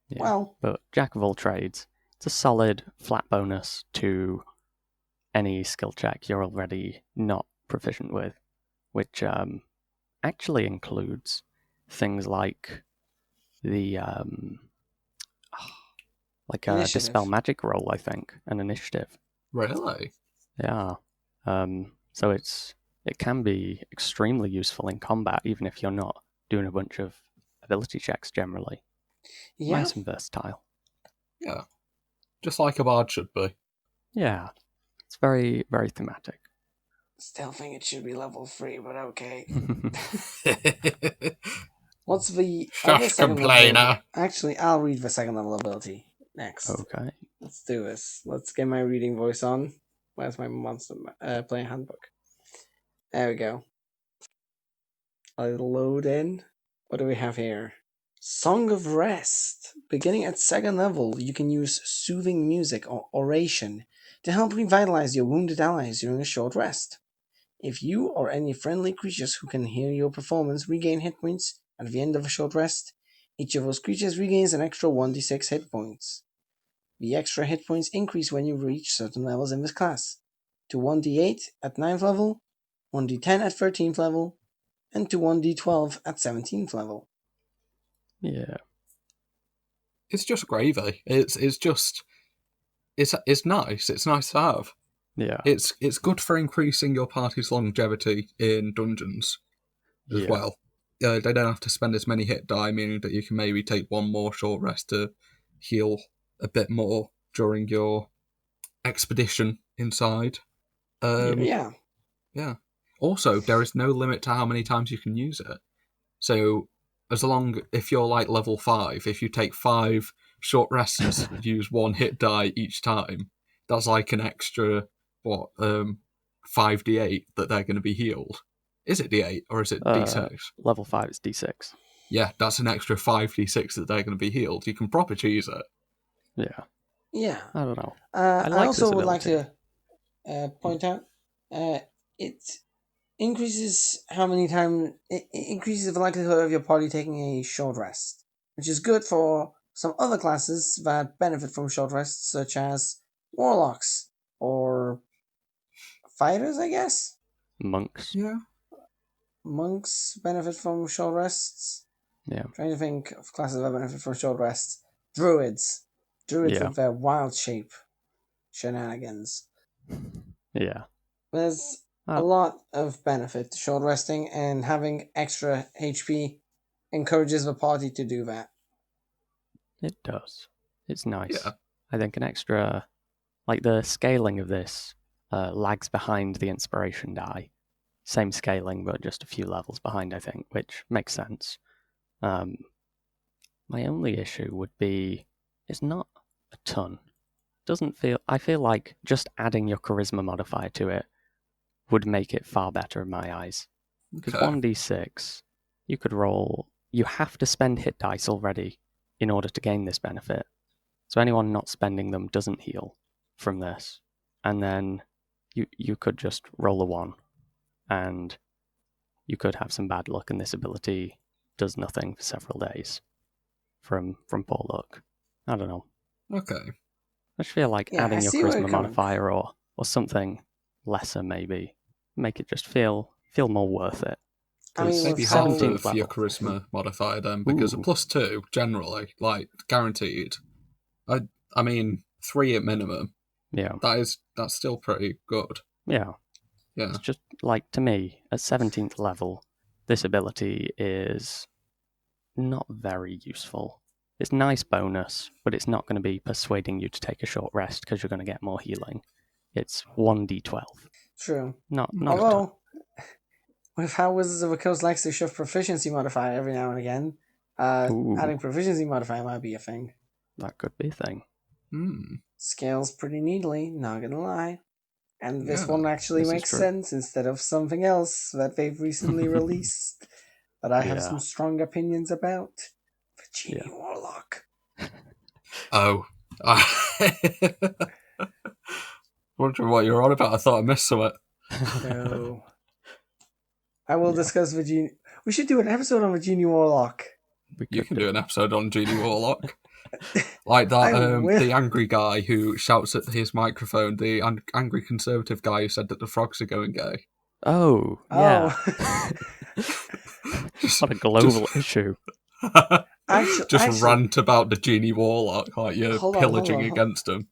Speaker 3: Yeah.
Speaker 1: Well,
Speaker 3: but Jack of all trades, it's a solid flat bonus to any skill check you're already not proficient with, which actually includes things like the like a
Speaker 1: initiative.
Speaker 3: dispel magic roll, I think, an initiative.
Speaker 2: Really?
Speaker 3: Yeah. So it can be extremely useful in combat, even if you're not doing a bunch of ability checks generally.
Speaker 1: Yeah.
Speaker 3: Nice and versatile.
Speaker 2: Yeah. Just like a bard should be.
Speaker 3: Yeah. It's very, very thematic.
Speaker 1: Still think it should be level 3, but okay.
Speaker 3: Yeah.
Speaker 1: What's the other
Speaker 2: Shush,
Speaker 1: second
Speaker 2: complainer.
Speaker 1: level? Actually, I'll read the second level ability next.
Speaker 3: Okay.
Speaker 1: Let's do this. Let's get my reading voice on. Where's my monster player handbook? There we go. I'll load in. What do we have here? Song of Rest. Beginning at second level, you can use soothing music or oration to help revitalize your wounded allies during a short rest. If you or any friendly creatures who can hear your performance regain hit points at the end of a short rest, each of those creatures regains an extra 1d6 hit points. The extra hit points increase when you reach certain levels in this class, to 1d8 at 9th level, 1d10 at 13th level, and to 1d12 at 17th level.
Speaker 3: Yeah.
Speaker 2: It's just gravy. It's nice. It's nice to have.
Speaker 3: Yeah.
Speaker 2: It's good for increasing your party's longevity in dungeons as well. They don't have to spend as many hit die, meaning that you can maybe take one more short rest to heal a bit more during your expedition inside.
Speaker 1: Yeah.
Speaker 2: Yeah. Also, there is no limit to how many times you can use it. So, if you're like level 5, if you take 5 short rests, use 1 hit die each time, that's like an extra, 5d8 that they're going to be healed. Is it d8 or is it d6?
Speaker 3: Level 5 is d6.
Speaker 2: Yeah, that's an extra 5d6 that they're going to be healed. You can proper cheese it.
Speaker 3: Yeah.
Speaker 1: Yeah.
Speaker 3: I don't know.
Speaker 1: I
Speaker 3: like
Speaker 1: also
Speaker 3: this
Speaker 1: would like
Speaker 3: ability.
Speaker 1: to point out it increases how many times it increases the likelihood of your party taking a short rest, which is good for some other classes that benefit from short rests, such as warlocks or fighters, I guess.
Speaker 3: Monks.
Speaker 2: Yeah.
Speaker 1: Monks benefit from short rests.
Speaker 3: Yeah.
Speaker 1: I'm trying to think of classes that benefit from short rests. Druids
Speaker 3: Yeah.
Speaker 1: with their wild shape shenanigans.
Speaker 3: Yeah.
Speaker 1: There's a lot of benefit to short resting, and having extra HP encourages the party to do that.
Speaker 3: It does. It's nice.
Speaker 2: Yeah.
Speaker 3: I think an extra, like the scaling of this lags behind the inspiration die. Same scaling, but just a few levels behind, I think, which makes sense. My only issue would be it's not a ton. I feel like just adding your charisma modifier to it would make it far better in my eyes. Because
Speaker 2: Okay.
Speaker 3: 1d6, you could roll. You have to spend hit dice already in order to gain this benefit. So anyone not spending them doesn't heal from this. And then you could just roll a 1, and you could have some bad luck, and this ability does nothing for several days from poor luck. I don't know.
Speaker 2: Okay.
Speaker 3: I just feel like
Speaker 1: Yeah, I
Speaker 3: adding your
Speaker 1: see where
Speaker 3: charisma
Speaker 1: you're coming
Speaker 3: modifier or something lesser maybe make it just feel more worth it.
Speaker 1: I mean,
Speaker 2: Maybe
Speaker 1: with
Speaker 2: half
Speaker 3: 17th
Speaker 2: of your
Speaker 3: level.
Speaker 2: charisma modifier then, because a
Speaker 3: Ooh.
Speaker 2: +2 generally, like guaranteed. I mean 3 at minimum.
Speaker 3: Yeah.
Speaker 2: That's still pretty good.
Speaker 3: Yeah.
Speaker 2: Yeah.
Speaker 3: It's just like, to me, at 17th level, this ability is not very useful. It's a nice bonus, but it's not going to be persuading you to take a short rest because you're going to get more healing. It's 1d12.
Speaker 1: True.
Speaker 3: Not a ton.
Speaker 1: Although, with how Wizards of the Coast likes to shove proficiency modifier every now and again,
Speaker 3: Ooh.
Speaker 1: adding proficiency modifier might be a thing.
Speaker 3: That could be a thing.
Speaker 1: Scales pretty neatly, not gonna lie. And this
Speaker 2: Yeah,
Speaker 1: one actually
Speaker 3: this is
Speaker 1: makes
Speaker 3: true.
Speaker 1: sense instead of something else that they've recently released that I have
Speaker 3: Yeah.
Speaker 1: some strong opinions about. The Genie
Speaker 3: Yeah.
Speaker 1: Warlock.
Speaker 2: Oh, Wondering what you're on about. I thought I missed something.
Speaker 1: No. I will discuss Virginia. We should do an episode on Virginia Warlock.
Speaker 2: You can do an episode on Genie Warlock. Like that, the angry guy who shouts at his microphone, the angry conservative guy who said that the frogs are going gay.
Speaker 3: Oh, yeah. What a global issue.
Speaker 2: Actually, rant about the Genie Warlock like you're pillaging against him.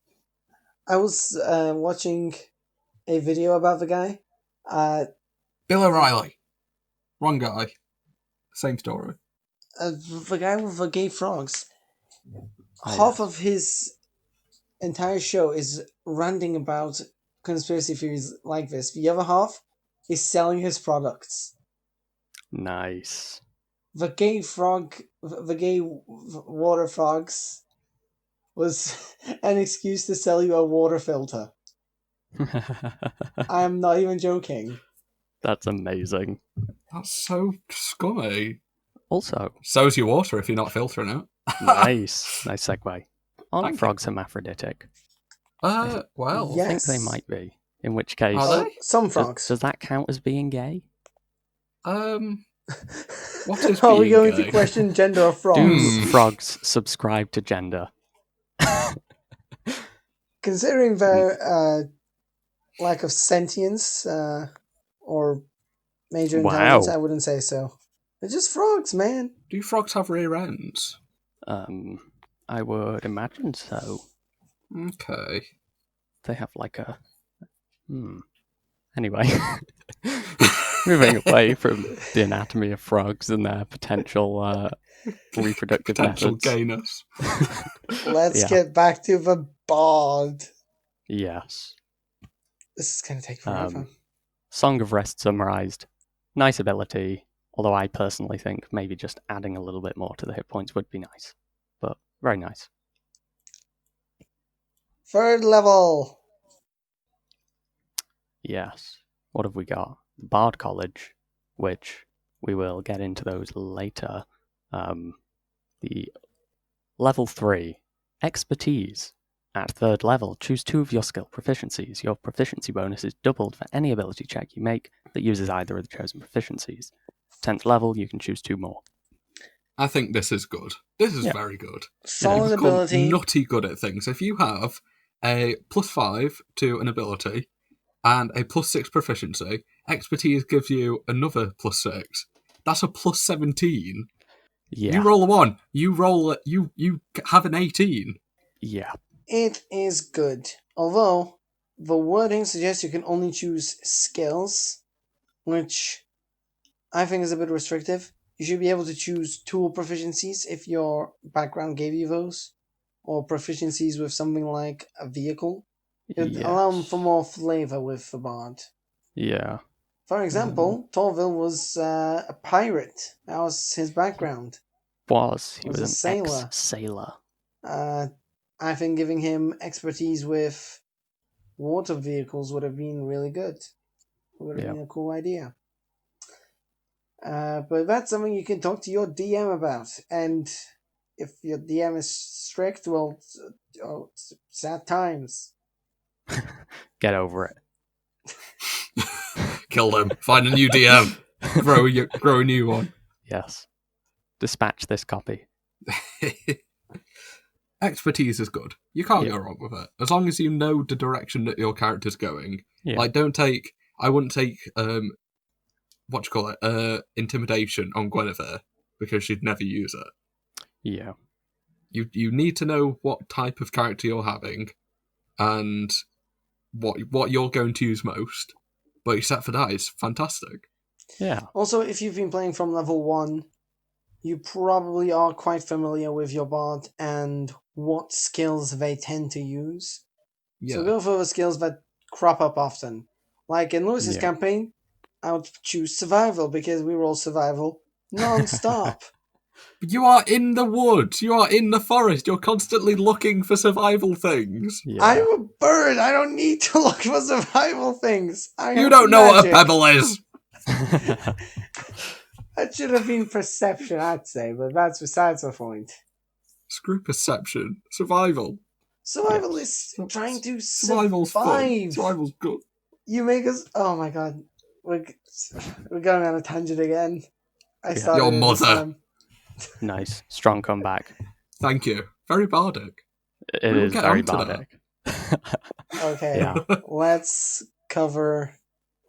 Speaker 1: I was watching a video about the guy.
Speaker 2: Bill O'Reilly. Wrong guy. Same story.
Speaker 1: The guy with the gay frogs. Half of his entire show is ranting about conspiracy theories like this. The other half is selling his products.
Speaker 3: Nice.
Speaker 1: The gay water frogs was an excuse to sell you a water filter. I am not even joking.
Speaker 3: That's amazing.
Speaker 2: That's so scummy.
Speaker 3: Also,
Speaker 2: so's your water if you're not filtering it.
Speaker 3: Nice segue. Aren't frogs hermaphroditic?
Speaker 2: Well,
Speaker 3: yes. I think they might be. In which case,
Speaker 2: are they?
Speaker 1: Some frogs.
Speaker 3: Does that count as being gay?
Speaker 2: What is
Speaker 1: Are we going
Speaker 2: gay?
Speaker 1: to question gender of frogs?
Speaker 3: Do frogs subscribe to gender?
Speaker 1: Considering their lack of sentience or major intelligence, I wouldn't say so. They're just frogs, man.
Speaker 2: Do frogs have rear ends?
Speaker 3: I would imagine so.
Speaker 2: Okay.
Speaker 3: They have like a... Anyway. Moving away from the anatomy of frogs and their potential reproductive
Speaker 2: potential
Speaker 3: methods.
Speaker 2: gayness.
Speaker 1: Let's get back to the bard.
Speaker 3: Yes.
Speaker 1: This is going to take forever.
Speaker 3: Song of Rest summarized. Nice ability, although I personally think maybe just adding a little bit more to the hit points would be nice. But very nice.
Speaker 1: 3rd level.
Speaker 3: Yes. What have we got? Bard College, which we will get into those later. The level 3, Expertise. At 3rd level, choose 2 of your skill proficiencies. Your proficiency bonus is doubled for any ability check you make that uses either of the chosen proficiencies. 10th level, you can choose 2 more.
Speaker 2: I think this is good. This is very good.
Speaker 1: Solid ability.
Speaker 2: Nutty good at things. If you have a +5 to an ability and a +6 proficiency, Expertise gives you another +6. That's a +17.
Speaker 3: Yeah.
Speaker 2: You roll a 1. You have an 18.
Speaker 3: Yeah.
Speaker 1: It is good. Although, the wording suggests you can only choose skills, which I think is a bit restrictive. You should be able to choose tool proficiencies if your background gave you those, or proficiencies with something like a vehicle. It would allow for more flavor with the bard.
Speaker 3: Yeah.
Speaker 1: For example, Torville was a pirate. That was his background.
Speaker 3: He was a
Speaker 1: sailor.
Speaker 3: Ex-sailor.
Speaker 1: I think giving him expertise with water vehicles would have been really good. It would have been a cool idea. But that's something you can talk to your DM about. And if your DM is strict, well, sad times.
Speaker 3: Get over it.
Speaker 2: Kill them. Find a new DM. Grow a new one.
Speaker 3: Yes. Dispatch this copy.
Speaker 2: Expertise is good. You can't go wrong with it. As long as you know the direction that your character's going.
Speaker 3: Yeah.
Speaker 2: Like, I wouldn't take, intimidation on Guinevere, because she'd never use it.
Speaker 3: Yeah.
Speaker 2: You need to know what type of character you're having, and what you're going to use most. But except for that, it's fantastic.
Speaker 3: Yeah.
Speaker 1: Also, if you've been playing from level 1, you probably are quite familiar with your bard and what skills they tend to use. Yeah. So go for the skills that crop up often. Like in Lewis's campaign, I would choose survival because we roll survival non-stop.
Speaker 2: You are in the woods. You are in the forest. You're constantly looking for survival things.
Speaker 1: Yeah. I'm a bird. I don't need to look for survival things.
Speaker 2: You don't know what a pebble is.
Speaker 1: That should have been perception, I'd say, but that's besides the point.
Speaker 2: Screw perception. Survival.
Speaker 1: Survivalist
Speaker 2: Yes.
Speaker 1: trying to
Speaker 2: Survival's fun.
Speaker 1: survive.
Speaker 2: Survival's good.
Speaker 1: You make us. Oh my god, we're going on a tangent again. I
Speaker 3: Yeah.
Speaker 1: started
Speaker 2: Your
Speaker 1: it this
Speaker 2: mother.
Speaker 1: time.
Speaker 3: Nice. Strong comeback.
Speaker 2: Thank you. Very bardic.
Speaker 3: It
Speaker 2: We'll
Speaker 3: is
Speaker 2: get
Speaker 3: very
Speaker 2: onto that.
Speaker 3: bardic.
Speaker 1: Okay,
Speaker 3: Yeah.
Speaker 1: let's cover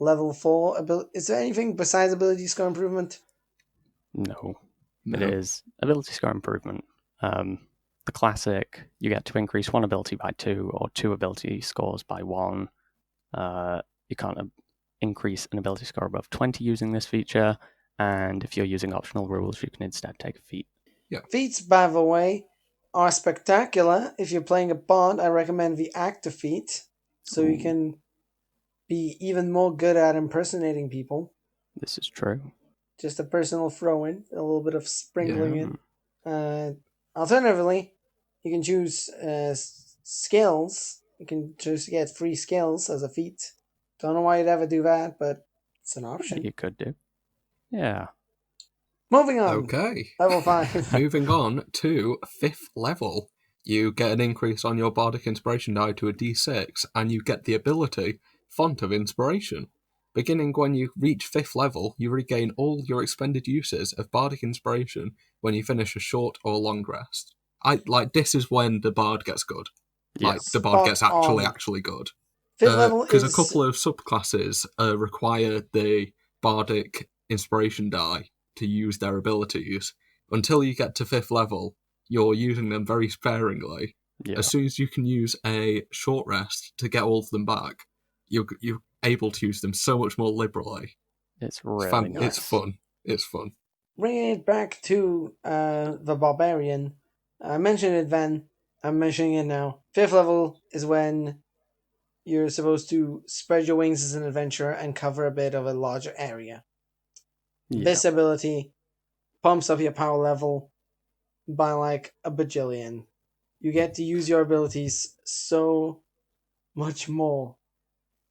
Speaker 1: level 4. Is there anything besides ability score improvement?
Speaker 3: No.
Speaker 2: No.
Speaker 3: It is ability score improvement. The classic, you get to increase one ability by 2 or 2 ability scores by 1. You can't increase an ability score above 20 using this feature, and if you're using optional rules, you can instead take a feat.
Speaker 1: Feats, by the way, are spectacular. If you're playing a bard, I recommend the active feat, so you
Speaker 3: Ooh.
Speaker 1: can be even more good at impersonating people.
Speaker 3: This is true.
Speaker 1: Just a personal throw-in, a little bit of sprinkling
Speaker 3: Mm.
Speaker 1: in. Alternatively, you can choose skills. You can choose to get free skills as a feat. Don't know why you'd ever do that, but it's an option.
Speaker 3: You could do. Yeah.
Speaker 1: Moving on.
Speaker 2: Okay.
Speaker 1: Level 5.
Speaker 2: Moving on to 5th level. You get an increase on your bardic inspiration die to a d6, and you get the ability Font of Inspiration. Beginning when you reach 5th level, you regain all your expended uses of bardic inspiration when you finish a short or long rest. This is when the bard gets good. Like,
Speaker 3: Yes.
Speaker 2: the bard
Speaker 1: Spot
Speaker 2: gets
Speaker 1: on.
Speaker 2: actually good.
Speaker 1: 5th level
Speaker 2: Because
Speaker 1: is...
Speaker 2: a couple of subclasses require the bardic inspiration die to use their abilities. Until you get to 5th level, you're using them very sparingly.
Speaker 3: Yeah.
Speaker 2: As soon as you can use a short rest to get all of them back, you're able to use them so much more liberally.
Speaker 3: It's really nice.
Speaker 2: It's fun. It's fun.
Speaker 1: Bringing it back to the Barbarian. I mentioned it then. I'm mentioning it now. 5th level is when you're supposed to spread your wings as an adventurer and cover a bit of a larger area.
Speaker 3: Yeah.
Speaker 1: This ability pumps up your power level by like a bajillion. You get to use your abilities so much more.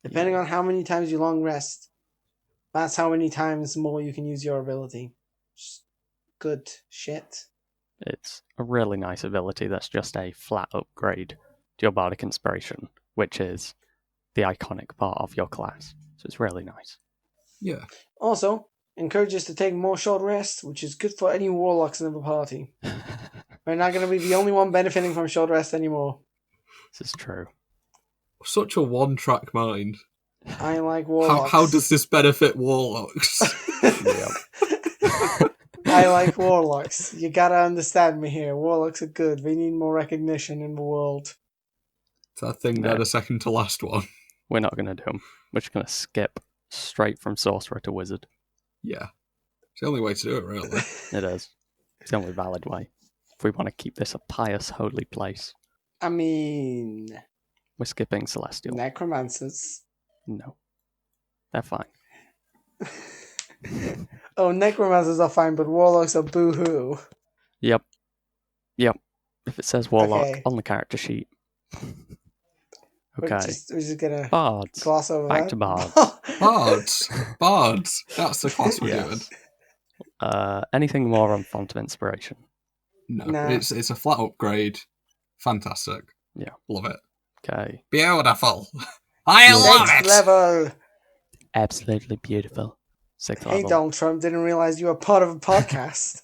Speaker 1: Depending on how many times you long rest, that's how many times more you can use your ability. Just good shit.
Speaker 3: It's a really nice ability that's just a flat upgrade to your bardic inspiration, which is the iconic part of your class. So it's really nice.
Speaker 2: Yeah.
Speaker 1: Also, encourages to take more short rests, which is good for any warlocks in the party. We're not going to be the only one benefiting from short rest anymore.
Speaker 3: This is true.
Speaker 2: Such a one-track mind.
Speaker 1: I like warlocks.
Speaker 2: How does this benefit warlocks?
Speaker 1: I like warlocks. You gotta understand me here. Warlocks are good. They need more recognition in the world.
Speaker 2: It's that thing there, the second to last one.
Speaker 3: We're not going to do them. We're just going to skip straight from sorcerer to wizard.
Speaker 2: Yeah. It's the only way to do it, really.
Speaker 3: It is. It's the only valid way. If we want to keep this a pious, holy place.
Speaker 1: I mean...
Speaker 3: We're skipping celestial.
Speaker 1: Necromancers.
Speaker 3: No. They're fine.
Speaker 1: Oh, necromancers are fine, but warlocks are boo-hoo.
Speaker 3: Yep. If it says warlock
Speaker 1: Okay.
Speaker 3: on the character sheet. Okay.
Speaker 1: We're just gonna
Speaker 3: Bards.
Speaker 1: gloss over
Speaker 3: Back
Speaker 1: that.
Speaker 3: to bards.
Speaker 2: Bards. That's the class we're doing.
Speaker 3: Anything more on Font of Inspiration?
Speaker 2: No,
Speaker 1: Nah.
Speaker 2: it's a flat upgrade. Fantastic.
Speaker 3: Yeah.
Speaker 2: Love it.
Speaker 3: Okay.
Speaker 2: Beautiful. I love
Speaker 1: Next
Speaker 2: it.
Speaker 1: level.
Speaker 3: Absolutely beautiful. 6th
Speaker 1: Hey,
Speaker 3: level.
Speaker 1: Donald Trump, didn't realize you were part of a podcast.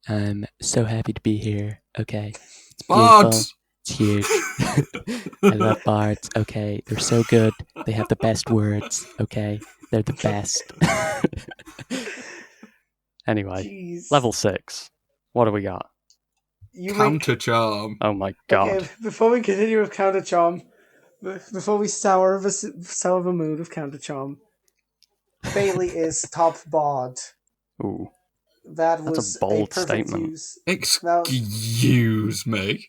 Speaker 3: I'm so happy to be here. Okay. It's
Speaker 2: Bards.
Speaker 3: It's huge. I love bards. Okay. They're so good. They have the best words. Okay. They're the best. Anyway,
Speaker 1: Jeez.
Speaker 3: level 6. What do we got?
Speaker 1: You make...
Speaker 2: Countercharm.
Speaker 3: Oh my god.
Speaker 1: Okay, before we continue with Countercharm, before we sour the mood of Countercharm, Bailey is top bard.
Speaker 3: Ooh.
Speaker 1: That
Speaker 3: That's
Speaker 1: was
Speaker 3: a bold
Speaker 1: perfect
Speaker 3: statement.
Speaker 1: use.
Speaker 2: Excuse me.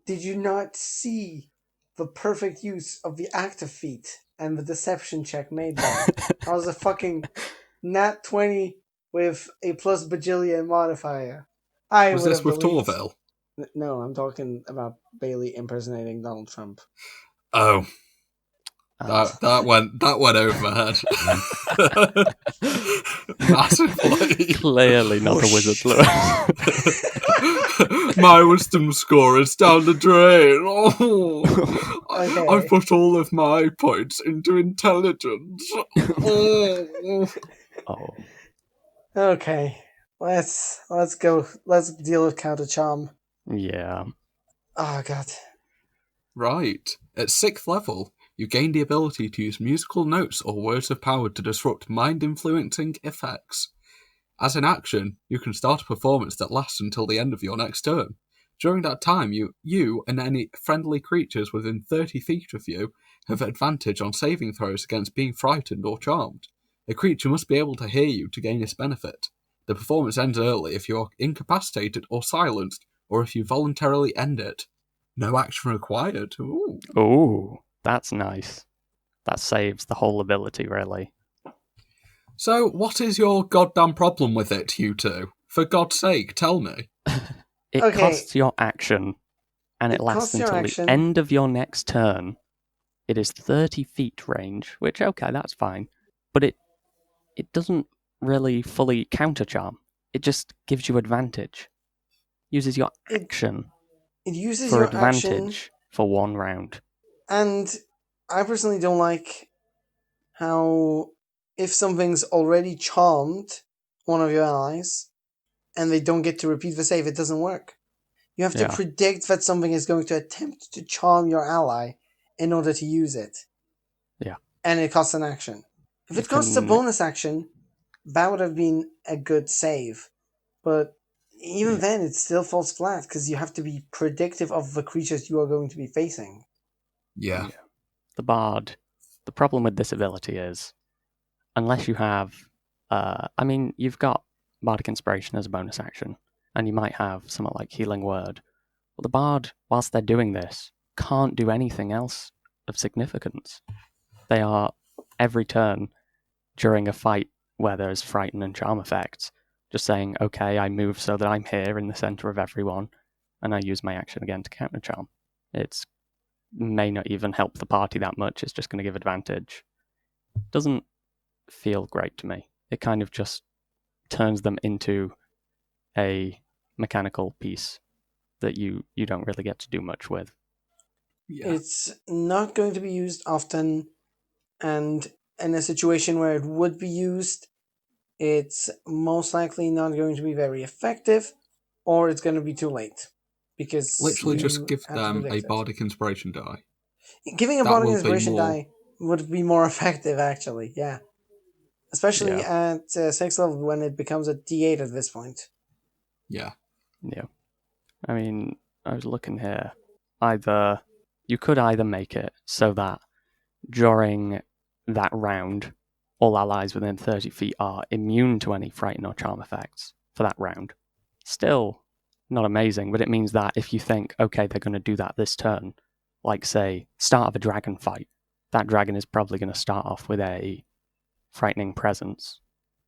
Speaker 1: Did you not see the perfect use of the active feat and the deception check made by it? That was a fucking nat 20 with a plus bajillion modifier.
Speaker 2: Was this with
Speaker 1: believed...
Speaker 2: Torville?
Speaker 1: No, I'm talking about Bailey impersonating Donald Trump.
Speaker 2: Oh. That went over my head. Massively.
Speaker 3: Clearly not a wizard's lure.
Speaker 2: My wisdom score is down the drain. Oh,
Speaker 1: Okay.
Speaker 2: I've put all of my points into intelligence. Oh.
Speaker 3: Oh,
Speaker 1: Okay. Let's go. Let's deal with Countercharm.
Speaker 3: yeah.
Speaker 1: Oh god.
Speaker 2: Right. At 6th level, you gain the ability to use musical notes or words of power to disrupt mind-influencing effects. As an action, you can start a performance that lasts until the end of your next turn. During that time, you and any friendly creatures within 30 feet of you have advantage on saving throws against being frightened or charmed. A creature must be able to hear you to gain its benefit. The performance ends early if you are incapacitated or silenced, or if you voluntarily end it. No action required. Ooh.
Speaker 3: Ooh, that's nice. That saves the whole ability, really.
Speaker 2: So, what is your goddamn problem with it, you two? For God's sake, tell me.
Speaker 3: It
Speaker 1: Okay.
Speaker 3: costs your action, and it lasts
Speaker 1: costs your
Speaker 3: until
Speaker 1: action.
Speaker 3: the end of your next turn. It is 30 feet range, which, okay, that's fine. But it doesn't really fully countercharm. It just gives you advantage. Uses your action
Speaker 1: It uses
Speaker 3: for
Speaker 1: your
Speaker 3: advantage
Speaker 1: action,
Speaker 3: for 1 round.
Speaker 1: and I personally don't like how if something's already charmed one of your allies and they don't get to repeat the save, it doesn't work. You have to
Speaker 3: Yeah.
Speaker 1: predict that something is going to attempt to charm your ally in order to use it.
Speaker 3: Yeah.
Speaker 1: And it costs an action. If
Speaker 3: You
Speaker 1: it costs a
Speaker 3: can-
Speaker 1: bonus action, that would have been a good save. But even then, it still falls flat because you have to be predictive of the creatures you are going to be facing.
Speaker 2: Yeah.
Speaker 3: The Bard, the problem with this ability is, unless you have, you've got Bardic Inspiration as a bonus action, and you might have something like Healing Word. But the Bard, whilst they're doing this, can't do anything else of significance. They are, every turn, during a fight where there's Frighten and Charm effects, just saying, okay, I move so that I'm here in the center of everyone, and I use my action again to counter Charm. It's may not even help the party that much, it's just going to give advantage. Doesn't feel great to me. It kind of just turns them into a mechanical piece that you don't really get to do much with.
Speaker 2: Yeah.
Speaker 1: It's not going to be used often, and in a situation where it would be used, it's most likely not going to be very effective, or it's going to be too late because
Speaker 2: Literally just
Speaker 1: you
Speaker 2: give
Speaker 1: have to
Speaker 2: them a
Speaker 1: predict it.
Speaker 2: bardic inspiration die.
Speaker 1: Giving a
Speaker 2: That
Speaker 1: bardic
Speaker 2: will be
Speaker 1: inspiration
Speaker 2: more-
Speaker 1: die would be more effective, actually. Yeah, especially at 6th level when it becomes a D8 at this point.
Speaker 2: Yeah.
Speaker 3: Yeah. I mean, I was looking here. You could either make it so that during that round, all allies within 30 feet are immune to any frighten or charm effects for that round. Still not amazing, but it means that if you think, okay, they're going to do that this turn, like say, start of a dragon fight, that dragon is probably going to start off with a frightening presence.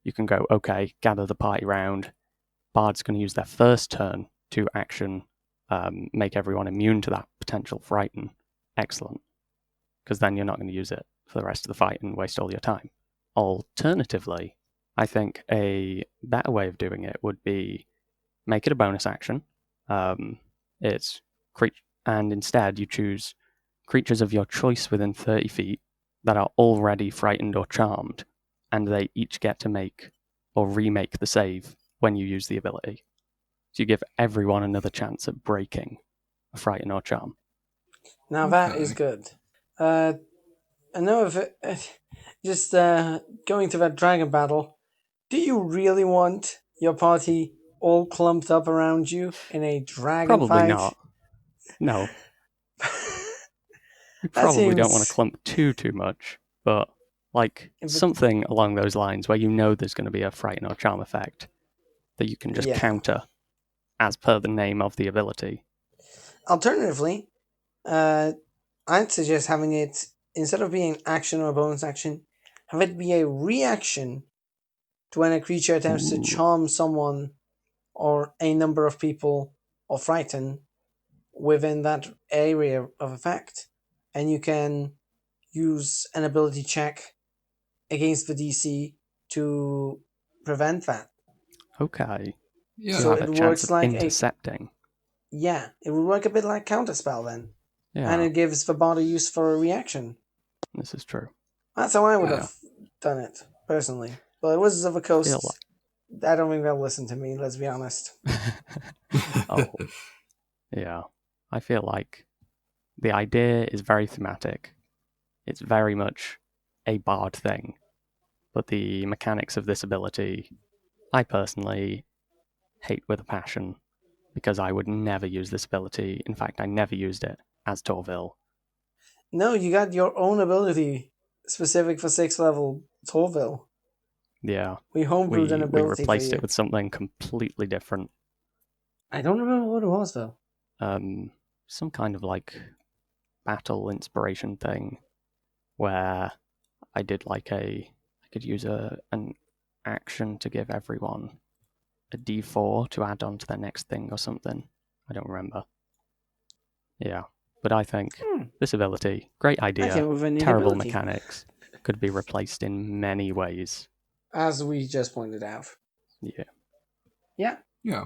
Speaker 3: You can go, okay, gather the party round. Bard's going to use their first turn to action, make everyone immune to that potential frighten. Excellent. Because then you're not going to use it for the rest of the fight and waste all your time. Alternatively, I think a better way of doing it would be make it a bonus action. And instead you choose creatures of your choice within 30 feet that are already frightened or charmed, and they each get to make or remake the save when you use the ability. So you give everyone another chance at breaking a frighten or charm.
Speaker 1: Now that is good. I know if just going to that dragon battle, do you really want your party all clumped up around you in a dragon
Speaker 3: Probably
Speaker 1: fight?
Speaker 3: not. No. You
Speaker 1: That
Speaker 3: probably don't want
Speaker 1: seems-
Speaker 3: to clump too much, but like something along those lines where you know there's going to be a frighten or charm effect that you can just counter as per the name of the ability.
Speaker 1: Alternatively, I'd suggest having it, instead of being action or bonus action, have it be a reaction to when a creature attempts to charm someone or a number of people or frighten within that area of effect. And you can use an ability check against the DC to prevent that.
Speaker 3: Okay.
Speaker 2: Yeah.
Speaker 3: You
Speaker 1: So
Speaker 3: have
Speaker 1: it
Speaker 3: a chance
Speaker 1: works
Speaker 3: of
Speaker 1: like
Speaker 3: intercepting.
Speaker 1: it would work a bit like Counterspell then.
Speaker 3: Yeah,
Speaker 1: And it gives the bard a use for a reaction.
Speaker 3: this is true.
Speaker 1: That's how I would
Speaker 2: Yeah.
Speaker 1: have done it, personally. But Wizards of the Coast,
Speaker 3: Feel
Speaker 1: I don't think they'll listen to me, let's be honest.
Speaker 3: Oh, yeah. I feel like the idea is very thematic. It's very much a bard thing. But the mechanics of this ability, I personally hate with a passion, because I would never use this ability. In fact, I never used it as Torville.
Speaker 1: No, you got your own ability specific for 6th level Torville.
Speaker 3: Yeah,
Speaker 1: We homebrewed an
Speaker 3: we
Speaker 1: ability for
Speaker 3: replaced
Speaker 1: you.
Speaker 3: it with something completely different.
Speaker 1: I don't remember what it was, though.
Speaker 3: Some kind of like battle inspiration thing where I did like I could use an action to give everyone a D4 to add on to their next thing or something. I don't remember. Yeah, but I think this ability, great
Speaker 1: I
Speaker 3: idea,
Speaker 1: came with a neat
Speaker 3: terrible
Speaker 1: ability,
Speaker 3: mechanics, could be replaced in many ways.
Speaker 1: as we just pointed out.
Speaker 3: Yeah.
Speaker 1: Yeah.
Speaker 2: Yeah.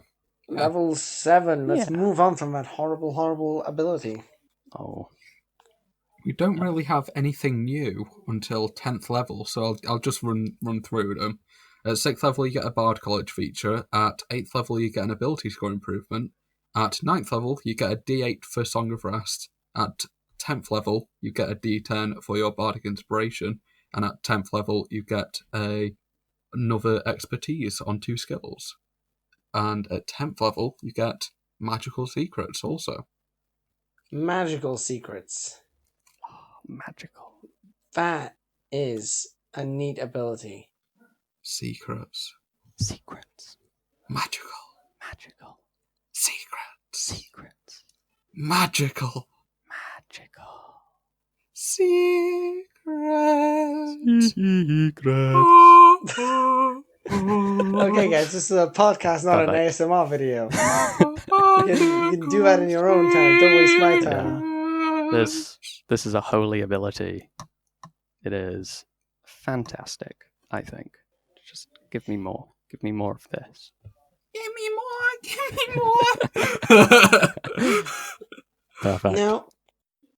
Speaker 1: Level 7. Let's
Speaker 3: Yeah.
Speaker 1: move on from that horrible, horrible ability.
Speaker 3: Oh,
Speaker 2: We don't really have anything new until 10th level, so I'll just run through them. At 6th level, you get a Bard College feature. At 8th level, you get an ability score improvement. At 9th level, you get a D8 for Song of Rest. At 10th level, you get a D10 for your Bardic Inspiration. And at 10th level, you get another expertise on 2 skills. And at 10th level, you get magical secrets also.
Speaker 1: Magical secrets.
Speaker 3: magical.
Speaker 1: That is a neat ability.
Speaker 2: Secrets.
Speaker 3: Secrets.
Speaker 2: Magical.
Speaker 3: Magical.
Speaker 2: Secrets.
Speaker 3: Secrets.
Speaker 2: Magical.
Speaker 3: Magical.
Speaker 2: Secrets.
Speaker 3: Secrets.
Speaker 1: Okay, guys, this is a podcast, not an
Speaker 3: Perfect.
Speaker 1: ASMR video. You can do that in your own time. Don't waste my time.
Speaker 3: This is a holy ability. It is fantastic, I think. Just give me more. Give me more of this.
Speaker 2: Give me more. Give me more.
Speaker 3: Perfect.
Speaker 1: Now,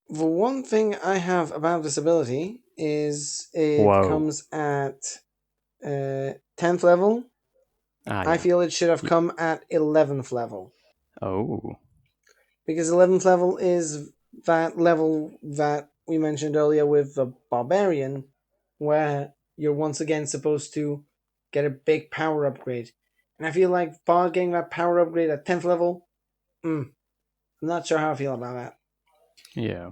Speaker 1: the one thing I have about this ability is it
Speaker 3: Whoa.
Speaker 1: comes at 10th level. I
Speaker 3: Yeah.
Speaker 1: feel it should have come at 11th level.
Speaker 3: Oh.
Speaker 1: Because 11th level is that level that we mentioned earlier with the Barbarian, where you're once again supposed to get a big power upgrade. And I feel like Bard getting that power upgrade at 10th level, I'm not sure how I feel about that.
Speaker 3: Yeah.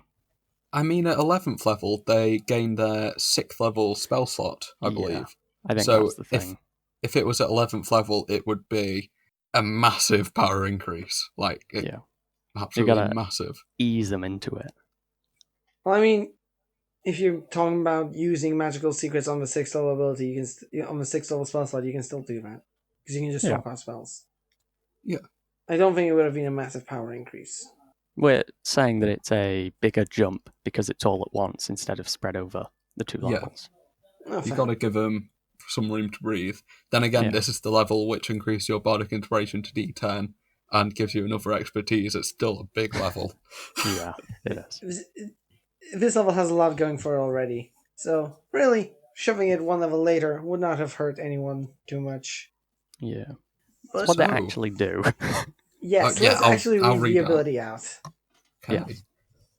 Speaker 2: I mean, at 11th level, they gain their 6th level spell slot, I believe.
Speaker 3: I think
Speaker 2: So
Speaker 3: that's the thing.
Speaker 2: If it was at 11th level, it would be a massive power increase. Like,
Speaker 3: Yeah.
Speaker 2: absolutely
Speaker 3: gotta-
Speaker 2: massive.
Speaker 3: Ease them into it.
Speaker 1: Well, I mean, if you're talking about using magical secrets on the 6th level ability, on the 6th level spell slot, you can still do that. Because you can just swap out spells.
Speaker 2: Yeah.
Speaker 1: I don't think it would have been a massive power increase.
Speaker 3: We're saying that it's a bigger jump because it's all at once instead of spread over the 2
Speaker 2: Yeah.
Speaker 3: levels.
Speaker 1: Oh,
Speaker 2: You got to give them some room to breathe. Then again,
Speaker 3: Yeah.
Speaker 2: this is the level which increases your Bardic Inspiration to D10 and gives you another expertise. It's still a big level.
Speaker 3: Yeah, it is.
Speaker 1: This level has a lot going for it already. So, really, shoving it one level later would not have hurt anyone too much.
Speaker 3: Yeah.
Speaker 1: But,
Speaker 3: What they
Speaker 2: So-
Speaker 3: actually do.
Speaker 1: yes,
Speaker 2: yeah,
Speaker 1: let's
Speaker 2: I'll
Speaker 1: actually read
Speaker 2: read
Speaker 1: the
Speaker 2: out.
Speaker 1: ability out.
Speaker 2: Okay.
Speaker 3: Yeah.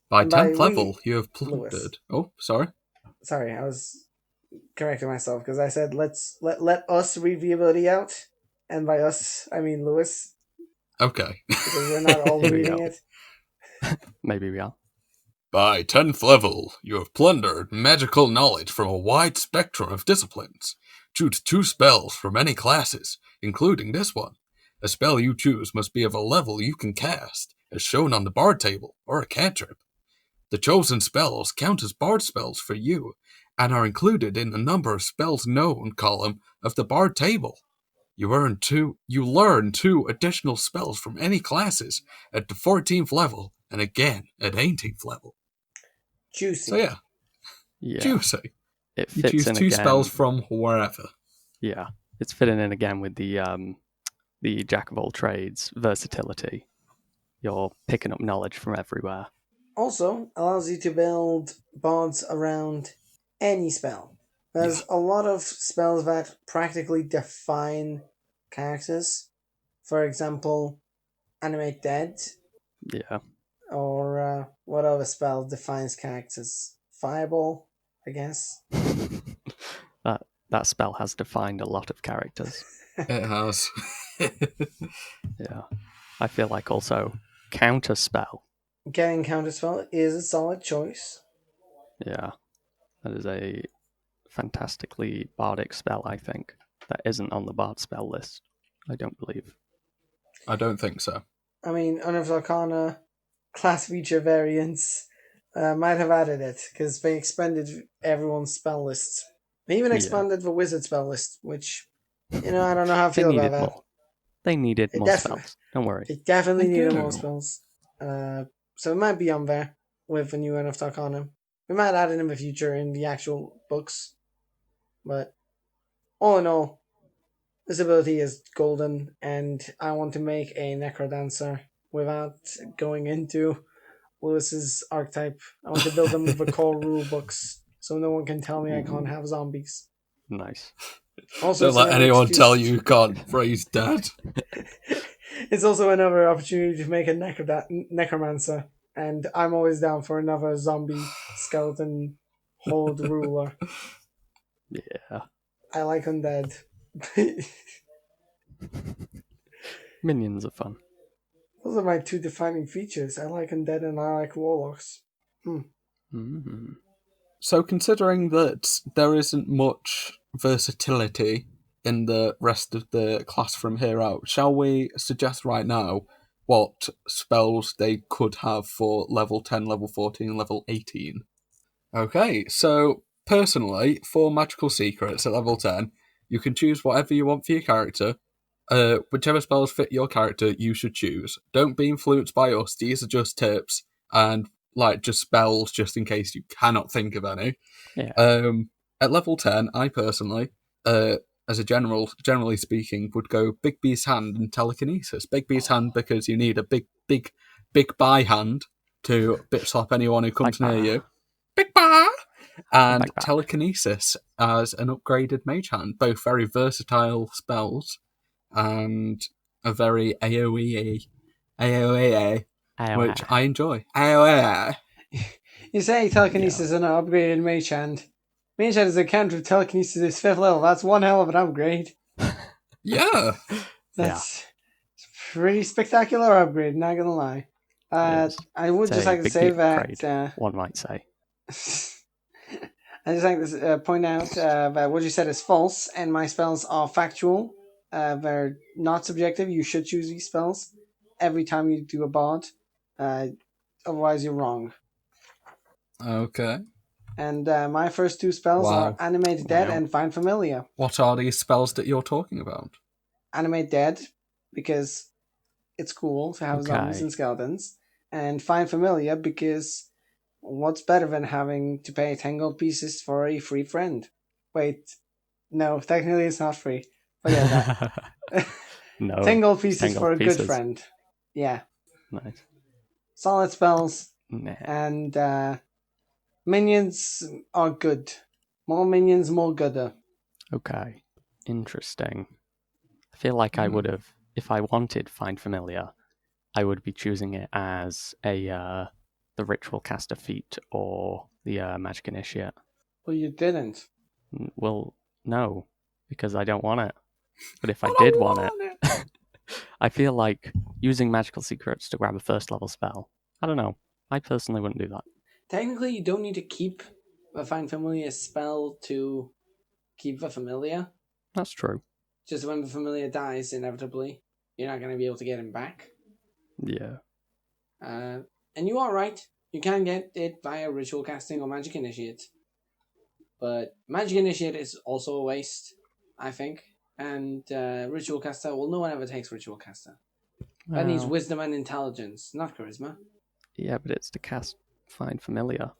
Speaker 2: By
Speaker 1: And by
Speaker 2: 10th level, you have plundered.
Speaker 1: Lewis.
Speaker 2: Oh, sorry.
Speaker 1: Sorry, I was correcting myself because I said let us read the ability out. And by us, I mean Lewis,
Speaker 2: Okay.
Speaker 1: because we're not all
Speaker 3: Here we
Speaker 1: reading
Speaker 3: go.
Speaker 1: it.
Speaker 3: Maybe we are.
Speaker 2: By 10th level, you have plundered magical knowledge from a wide spectrum of disciplines. Choose 2 spells from any classes, including this one. A spell you choose must be of a level you can cast, as shown on the bard table, or a cantrip. The chosen spells count as bard spells for you, and are included in the number of spells known column of the bard table. You learn 2 additional spells from any classes at the 14th level, and again at 18th level.
Speaker 1: Juicy.
Speaker 2: So yeah,
Speaker 3: Yeah.
Speaker 2: Juicy.
Speaker 3: It
Speaker 2: You
Speaker 3: fits
Speaker 2: choose
Speaker 3: in
Speaker 2: 2
Speaker 3: again.
Speaker 2: spells from wherever.
Speaker 3: Yeah. It's fitting in again with the jack of all trades versatility. You're picking up knowledge from everywhere.
Speaker 1: Also, allows you to build bonds around any spell. There's a lot of spells that practically define characters. For example, Animate Dead,
Speaker 3: Yeah.
Speaker 1: or what other spell defines characters? Fireball, I guess.
Speaker 3: that spell has defined a lot of characters.
Speaker 2: It has.
Speaker 3: Yeah. I feel like also counter spell.
Speaker 1: Getting Counterspell is a solid choice.
Speaker 3: Yeah. That is a fantastically bardic spell, I think. That isn't on the bard spell list, I don't believe.
Speaker 2: I don't think so.
Speaker 1: I mean, Unearthed Arcana class feature variants might have added it, because they expanded everyone's spell lists. They even expanded the wizard spell list, which, I don't know how I
Speaker 3: They
Speaker 1: feel about
Speaker 3: needed
Speaker 1: that.
Speaker 3: more. They needed more spells. Don't worry.
Speaker 1: They definitely
Speaker 2: They
Speaker 1: needed
Speaker 2: do.
Speaker 1: more spells. So it might be on there with the new Unearthed Arcana. We might add it in the future in the actual books. But all in all, this ability is golden, and I want to make a Necrodancer without going into Lewis's archetype. I want to build them with the core rule books, so no one can tell me I can't have zombies.
Speaker 3: Nice.
Speaker 1: Also,
Speaker 2: Don't let anyone tell you you can't raise dead.
Speaker 1: It's also another opportunity to make a necromancer, and I'm always down for another zombie skeleton horde ruler.
Speaker 3: Yeah.
Speaker 1: I like undead.
Speaker 3: Minions are fun.
Speaker 1: Those are my 2 defining features. I like undead and I like warlocks.
Speaker 3: Mm-hmm.
Speaker 2: So considering that there isn't much versatility in the rest of the class from here out, shall we suggest right now what spells they could have for level 10, level 14, and level 18? Okay, so personally, for magical secrets at level 10, you can choose whatever you want for your character. Whichever spells fit your character, you should choose. Don't be influenced by us. These are just tips and just spells, just in case you cannot think of any.
Speaker 3: Yeah.
Speaker 2: At level 10, I personally, as a generally speaking, would go Big B's Hand and Telekinesis. Big B's Hand because you need a big by hand to bit slap anyone who comes near you. Big Ba! And Telekinesis as an upgraded mage hand. Both very versatile spells and a very AoE, which I enjoy. AoE.
Speaker 1: You say Telekinesis is an upgraded mage hand. Mage hand is a counter of Telekinesis is 5th level. That's one hell of an upgrade.
Speaker 2: Yeah.
Speaker 1: That's pretty spectacular upgrade, not gonna lie. I would just like to say that...
Speaker 3: one might say.
Speaker 1: I just like to point out that what you said is false, and my spells are factual. They're not subjective. You should choose these spells every time you do a bard. Otherwise, you're wrong.
Speaker 2: Okay.
Speaker 1: And my first 2 spells are Animate Dead and Find Familiar.
Speaker 2: What are these spells that you're talking about?
Speaker 1: Animate Dead, because it's cool to have zombies and skeletons. And Find Familiar, because what's better than having to pay 10 gold pieces for a free friend? Wait, no, technically it's not free. But yeah, that.
Speaker 3: No,
Speaker 1: 10 gold pieces for a good friend. Yeah.
Speaker 3: Nice.
Speaker 1: Solid spells.
Speaker 3: Nah.
Speaker 1: And minions are good. More minions, more gooder.
Speaker 3: Okay. Interesting. I feel like I would have, if I wanted Find Familiar, I would be choosing it as the Ritual Caster feat or the Magic Initiate.
Speaker 1: Well, you didn't.
Speaker 3: Well, no, because I don't want it. But if I did want it, I feel like using Magical Secrets to grab a first level spell, I don't know. I personally wouldn't do that.
Speaker 1: Technically, you don't need to keep a Find Familiar spell to keep the Familiar.
Speaker 3: That's true.
Speaker 1: Just when the Familiar dies, inevitably, you're not going to be able to get him back.
Speaker 3: Yeah.
Speaker 1: And you are right. You can get it via Ritual Casting or Magic Initiate. But Magic Initiate is also a waste, I think. And Ritual Caster, well, no one ever takes Ritual Caster. That needs Wisdom and Intelligence, not Charisma.
Speaker 3: Yeah, but it's to cast Find Familiar.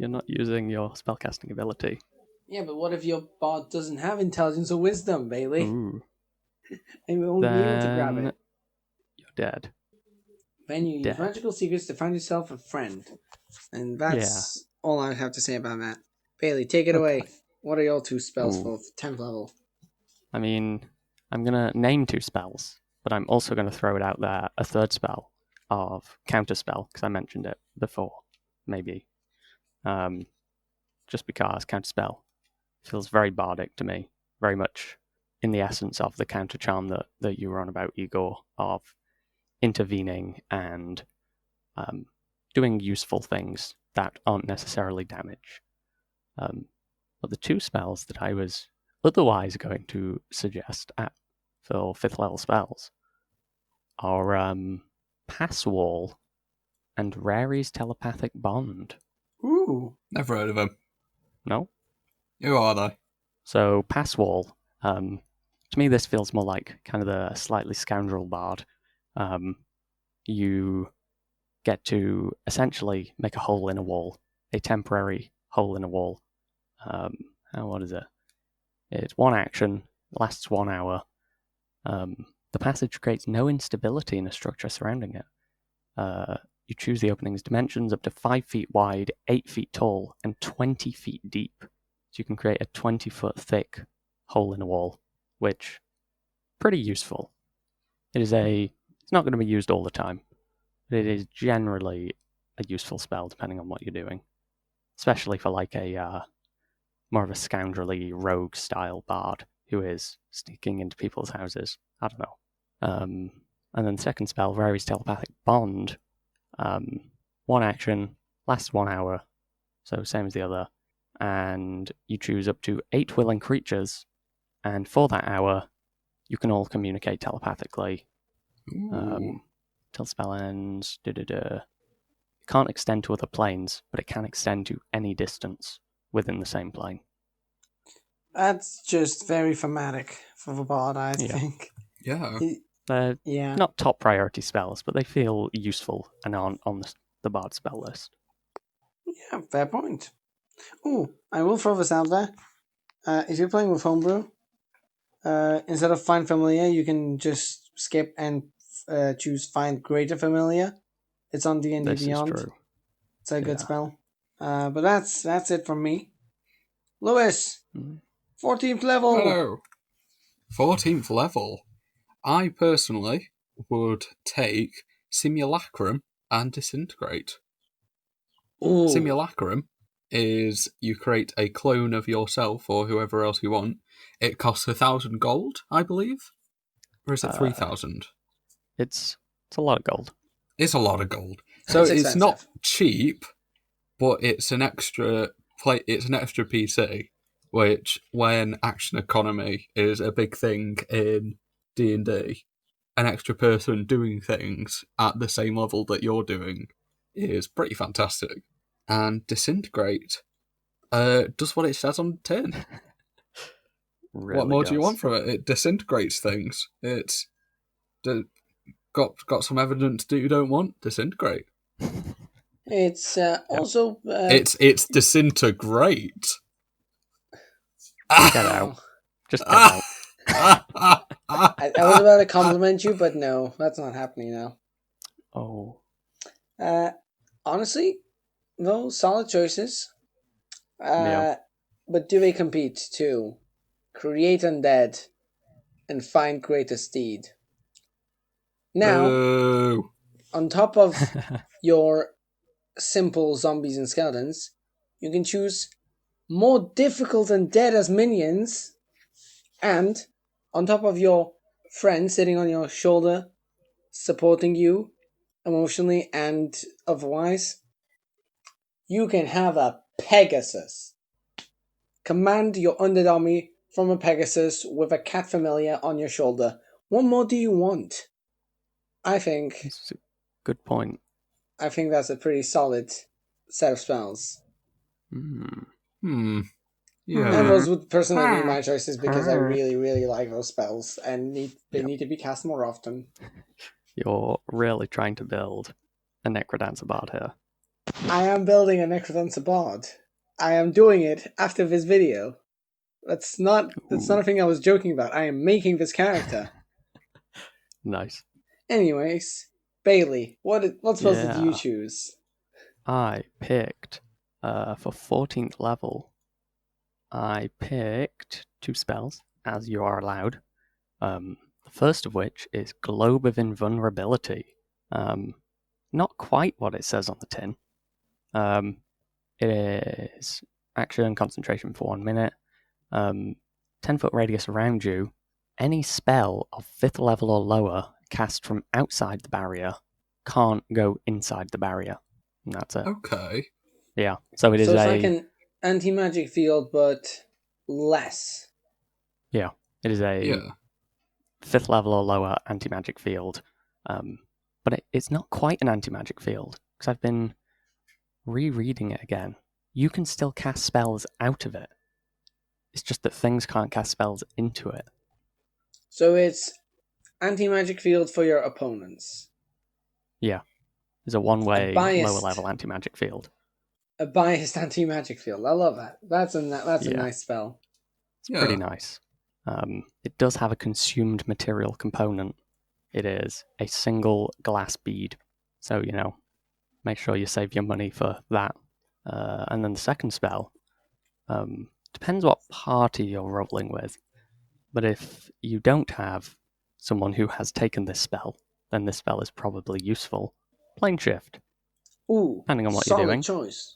Speaker 3: You're not using your spellcasting ability.
Speaker 1: Yeah, but what if your bard doesn't have intelligence or wisdom, Bailey?
Speaker 3: Ooh.
Speaker 1: And we won't be able to grab
Speaker 3: Then
Speaker 1: it.
Speaker 3: you're dead.
Speaker 1: Then you use
Speaker 3: Dead.
Speaker 1: magical secrets to find yourself a friend. And that's all I have to say about that. Bailey, take it away. What are your 2 spells
Speaker 3: Ooh.
Speaker 1: for 10th level?
Speaker 3: I mean, I'm going to name 2 spells, but I'm also going to throw it out there, a 3rd spell of Counterspell, because I mentioned it before, maybe. Just because Counterspell feels very bardic to me, very much in the essence of the Countercharm that you were on about, Igor, of intervening and doing useful things that aren't necessarily damage. But the 2 spells that I was otherwise going to suggest for 5th level spells are Pass Wall and Rary's Telepathic Bond.
Speaker 1: Ooh.
Speaker 2: Never heard of them.
Speaker 3: No?
Speaker 2: Who are they?
Speaker 3: So Pass Wall, to me this feels more like kind of the slightly scoundrel bard. You get to essentially make a hole in a wall, a temporary hole in a wall. What is it? It's 1 action, lasts 1 hour. The passage creates no instability in the structure surrounding it. You choose the opening's dimensions up to 5 feet wide, 8 feet tall, and 20 feet deep. So you can create a 20-foot thick hole in a wall, which pretty useful. It's not going to be used all the time, but it is generally a useful spell depending on what you're doing, especially for like a more of a scoundrelly rogue style bard who is sneaking into people's houses. I don't know. And then the second spell, Rary's Telepathic Bond. 1 action, lasts 1 hour, so same as the other. And you choose up to 8 willing creatures, and for that hour, you can all communicate telepathically. Till spell ends. It can't extend to other planes, but it can extend to any distance within the same plane.
Speaker 1: That's just very thematic for the bard, I
Speaker 3: Yeah.
Speaker 1: think.
Speaker 2: Yeah.
Speaker 3: They're
Speaker 1: Yeah.
Speaker 3: not top priority spells, but they feel useful and on the bard spell list.
Speaker 1: Yeah, fair point. Ooh, I will throw this out there. If you're playing with Homebrew, instead of Find Familiar, you can just skip and choose Find Greater Familiar. It's on D&D
Speaker 3: This
Speaker 1: Beyond.
Speaker 3: is true.
Speaker 1: It's a good
Speaker 3: Yeah.
Speaker 1: spell. But that's it from me. Lewis, 14th level.
Speaker 2: Hello. 14th level. I personally would take Simulacrum and Disintegrate.
Speaker 1: Ooh.
Speaker 2: Simulacrum is you create a clone of yourself or whoever else you want. It costs 1,000 gold, I believe. Or is it 3,000?
Speaker 3: It's a lot of gold.
Speaker 2: It's a lot of gold. So
Speaker 1: It's
Speaker 2: it's not
Speaker 1: expensive.
Speaker 2: cheap, but it's an extra it's an extra PC, which when action economy is a big thing in D&D, an extra person doing things at the same level that you're doing is pretty fantastic. And Disintegrate does what it says on the tin.
Speaker 3: Really
Speaker 2: What more
Speaker 3: does.
Speaker 2: do you want from it? It disintegrates things. It's got some evidence that you don't want. Disintegrate.
Speaker 1: It's also...
Speaker 2: It's disintegrate.
Speaker 3: Get out. Just get out.
Speaker 1: I was about to compliment you, but no, that's not happening now.
Speaker 3: Oh.
Speaker 1: Honestly, though, solid choices.
Speaker 3: Yeah.
Speaker 1: But do they compete too? Create Undead and Find Greater Steed. Now,
Speaker 2: Boo.
Speaker 1: on top of your simple zombies and skeletons, you can choose more difficult undead as minions, and on top of your friend sitting on your shoulder, supporting you emotionally and otherwise, you can have a Pegasus. Command your undead army from a Pegasus with a cat familiar on your shoulder. What more do you want? I think
Speaker 3: That's a good point.
Speaker 1: that's a pretty solid set of spells.
Speaker 2: Yeah.
Speaker 1: And those would personally be my choices because I really, really like those spells and they need to be cast more often.
Speaker 3: You're really trying to build a Necrodancer bard here.
Speaker 1: I am building a Necrodancer bard. I am doing it after this video. That's not a thing I was joking about. I am making this character.
Speaker 3: Nice.
Speaker 1: Anyways, Bailey, what spells did you
Speaker 3: Yeah.
Speaker 1: choose?
Speaker 3: I picked, for 14th level, I picked 2 spells, as you are allowed. The first of which is Globe of Invulnerability. Not quite what it says on the tin. It is action and concentration for 1 minute. 10-foot radius around you. Any spell of 5th level or lower cast from outside the barrier can't go inside the barrier. And that's it.
Speaker 2: Okay.
Speaker 3: Yeah. So it is
Speaker 1: So it's like an anti-magic field, but less.
Speaker 3: Yeah. It is a
Speaker 2: Yeah.
Speaker 3: 5th level or lower anti-magic field. But it's not quite an anti-magic field, because I've been rereading it again. You can still cast spells out of it. It's just that things can't cast spells into it.
Speaker 1: So it's anti-magic field for your opponents.
Speaker 3: Yeah. It's a one-way lower level anti-magic field.
Speaker 1: A biased anti-magic field. I love that. That's a nice spell.
Speaker 3: It's pretty nice. It does have a consumed material component. It is a single glass bead. So, make sure you save your money for that. And then the second spell, depends what party you're rolling with. But if you don't have someone who has taken this spell, then this spell is probably useful. Plane shift.
Speaker 1: Ooh,
Speaker 3: depending on what you're doing.
Speaker 1: Solid choice.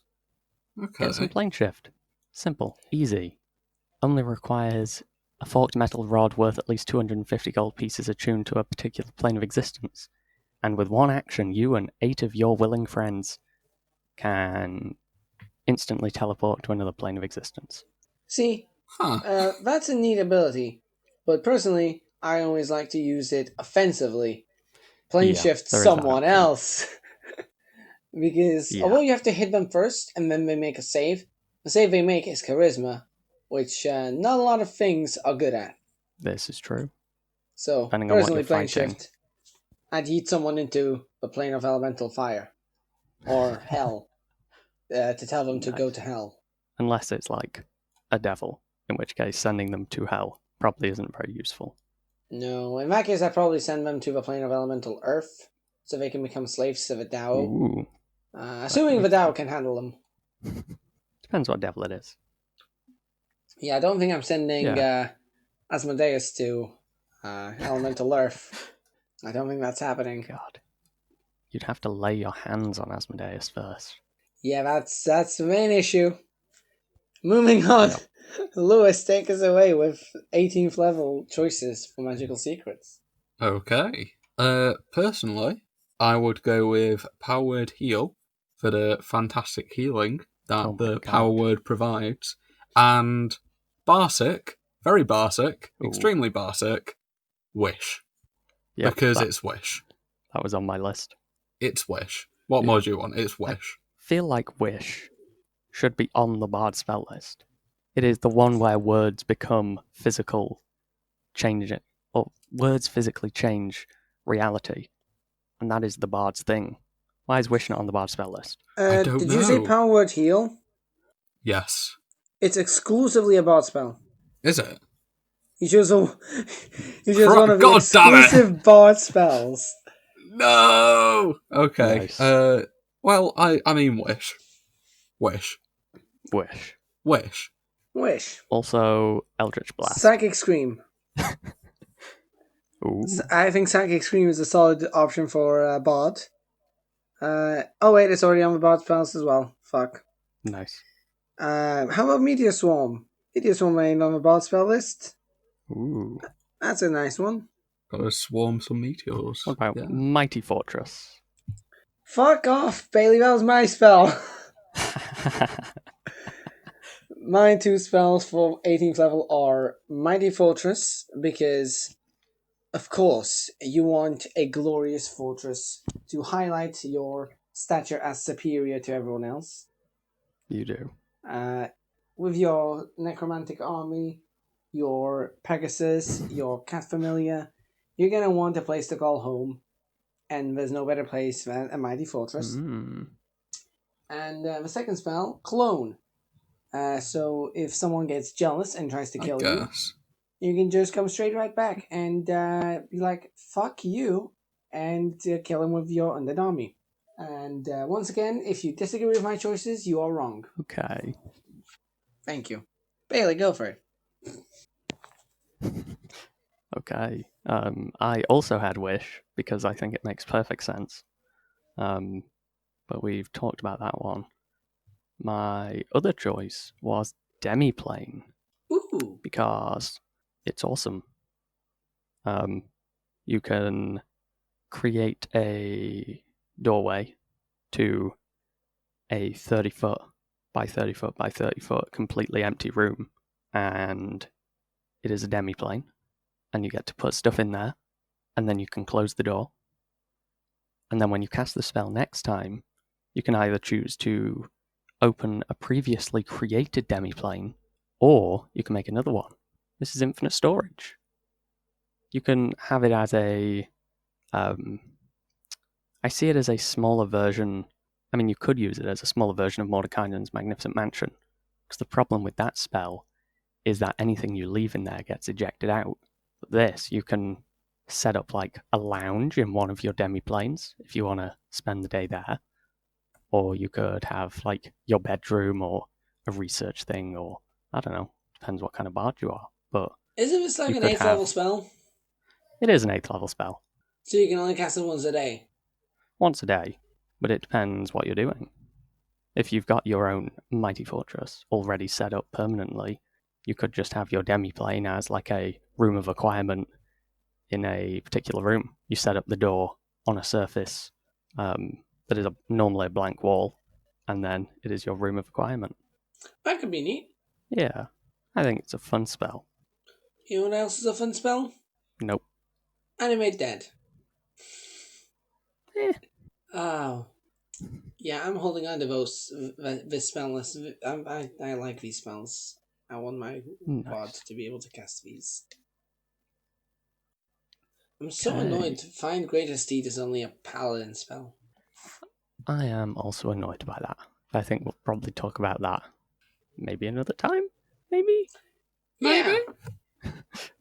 Speaker 2: Okay.
Speaker 3: Get some plane shift. Simple, easy. Only requires a forked metal rod worth at least 250 gold pieces attuned to a particular plane of existence. And with one action, you and 8 of your willing friends can instantly teleport to another plane of existence.
Speaker 1: See, that's a neat ability. But personally, I always like to use it offensively. Plane shift someone else. Because although you have to hit them first and then they make a save, the save they make is charisma, which not a lot of things are good at.
Speaker 3: This is true.
Speaker 1: So,
Speaker 3: Depending
Speaker 1: personally,
Speaker 3: on what you're
Speaker 1: plane shift, I'd heat someone into the plane of elemental fire. Or hell. To tell them to go to hell.
Speaker 3: Unless it's like a devil, in which case sending them to hell probably isn't very useful.
Speaker 1: No, in that case I'd probably send them to the plane of elemental earth, so they can become slaves to the Dao.
Speaker 3: Ooh.
Speaker 1: Assuming the Dao can handle them.
Speaker 3: Depends what devil it is.
Speaker 1: Yeah, I don't think I'm sending Asmodeus to elemental earth. I don't think that's happening.
Speaker 3: God. You'd have to lay your hands on Asmodeus first.
Speaker 1: Yeah, that's the main issue. Moving on. Yep. Lewis, take us away with 18th level choices for magical secrets.
Speaker 2: Okay. Personally, I would go with Power Word Heal for the fantastic healing that the Power Word provides. And Barsic, very Barsic, extremely Barsic, Wish. Yep, because it's Wish.
Speaker 3: That was on my list.
Speaker 2: It's Wish. What more do you want? It's Wish.
Speaker 3: I feel like Wish should be on the Bard spell list. It is the one where words become physical, change it, or words physically change reality, and that is the Bard's thing. Why is Wish not on the Bard spell list?
Speaker 2: I don't know.
Speaker 1: Did you say Power Word Heal?
Speaker 2: Yes.
Speaker 1: It's exclusively a Bard spell.
Speaker 2: Is it?
Speaker 1: You chose one of the exclusive Bard spells.
Speaker 2: No! Okay.
Speaker 3: Nice.
Speaker 2: Well, I mean Wish. Wish.
Speaker 3: Wish.
Speaker 2: Wish.
Speaker 1: Wish.
Speaker 3: Also, Eldritch Blast.
Speaker 1: Psychic Scream.
Speaker 3: Ooh.
Speaker 1: I think Psychic Scream is a solid option for Bard. Oh wait, it's already on the Bard spells as well. Fuck.
Speaker 3: Nice.
Speaker 1: How about Meteor Swarm? Meteor Swarm ain't on the Bard spell list.
Speaker 3: Ooh.
Speaker 1: That's a nice one.
Speaker 2: Gotta swarm some meteors.
Speaker 3: What about Mighty Fortress?
Speaker 1: Fuck off, Bailey, that was my spell. My 2 spells for 18th level are Mighty Fortress, because, of course, you want a glorious fortress to highlight your stature as superior to everyone else.
Speaker 3: You do.
Speaker 1: With your Necromantic Army, your Pegasus, your Cat Familiar, you're going to want a place to call home, and there's no better place than a Mighty Fortress. And the second spell, Clone. So if someone gets jealous and tries to
Speaker 2: I
Speaker 1: kill you,
Speaker 2: guess.
Speaker 1: you can just come straight right back and be like, fuck you, and kill him with your undead army. And once again, if you disagree with my choices, you are wrong.
Speaker 3: Okay.
Speaker 1: Thank you. Bailey, go for it.
Speaker 3: Okay. I also had Wish because I think it makes perfect sense. But we've talked about that one. My other choice was Demiplane
Speaker 1: Ooh.
Speaker 3: because it's awesome. You can create a doorway to a 30 foot by 30 foot by 30 foot completely empty room, and it is a demiplane, and you get to put stuff in there, and then you can close the door. And then when you cast the spell next time, you can either choose to open a previously created demiplane, or you can make another one. This is infinite storage. You can have it as a I see it as a smaller version. I mean, you could use it as a smaller version of Mordekainen's Magnificent Mansion, because the problem with that spell is that anything you leave in there gets ejected out. But this, you can set up like a lounge in one of your demiplanes if you want to spend the day there, or you could have like your bedroom or a research thing, or I don't know, depends what kind of bard you are. But
Speaker 1: Isn't this like
Speaker 3: you
Speaker 1: an
Speaker 3: could
Speaker 1: 8th
Speaker 3: have.
Speaker 1: level spell?
Speaker 3: It is an 8th level spell,
Speaker 1: So you can only cast it once a day?
Speaker 3: once a day, but it depends what you're doing. If you've got your own mighty fortress already set up permanently, you could just have your demiplane as like a room of acquirement in a particular room. You set up the door on a surface that is normally a blank wall, and then it is your room of acquirement.
Speaker 1: That could be neat.
Speaker 3: Yeah, I think it's a fun spell.
Speaker 1: You know what else is a fun spell?
Speaker 3: Nope.
Speaker 1: Animate Dead.
Speaker 3: Eh.
Speaker 1: Oh. Yeah, I'm holding on to this spell list. I like these spells. I want my bot
Speaker 3: Nice.
Speaker 1: to be able to cast these. I'm so
Speaker 3: Okay.
Speaker 1: annoyed to find Greatest Deed is only a paladin spell.
Speaker 3: I am also annoyed by that. I think we'll probably talk about that maybe another time. Maybe.
Speaker 1: Yeah,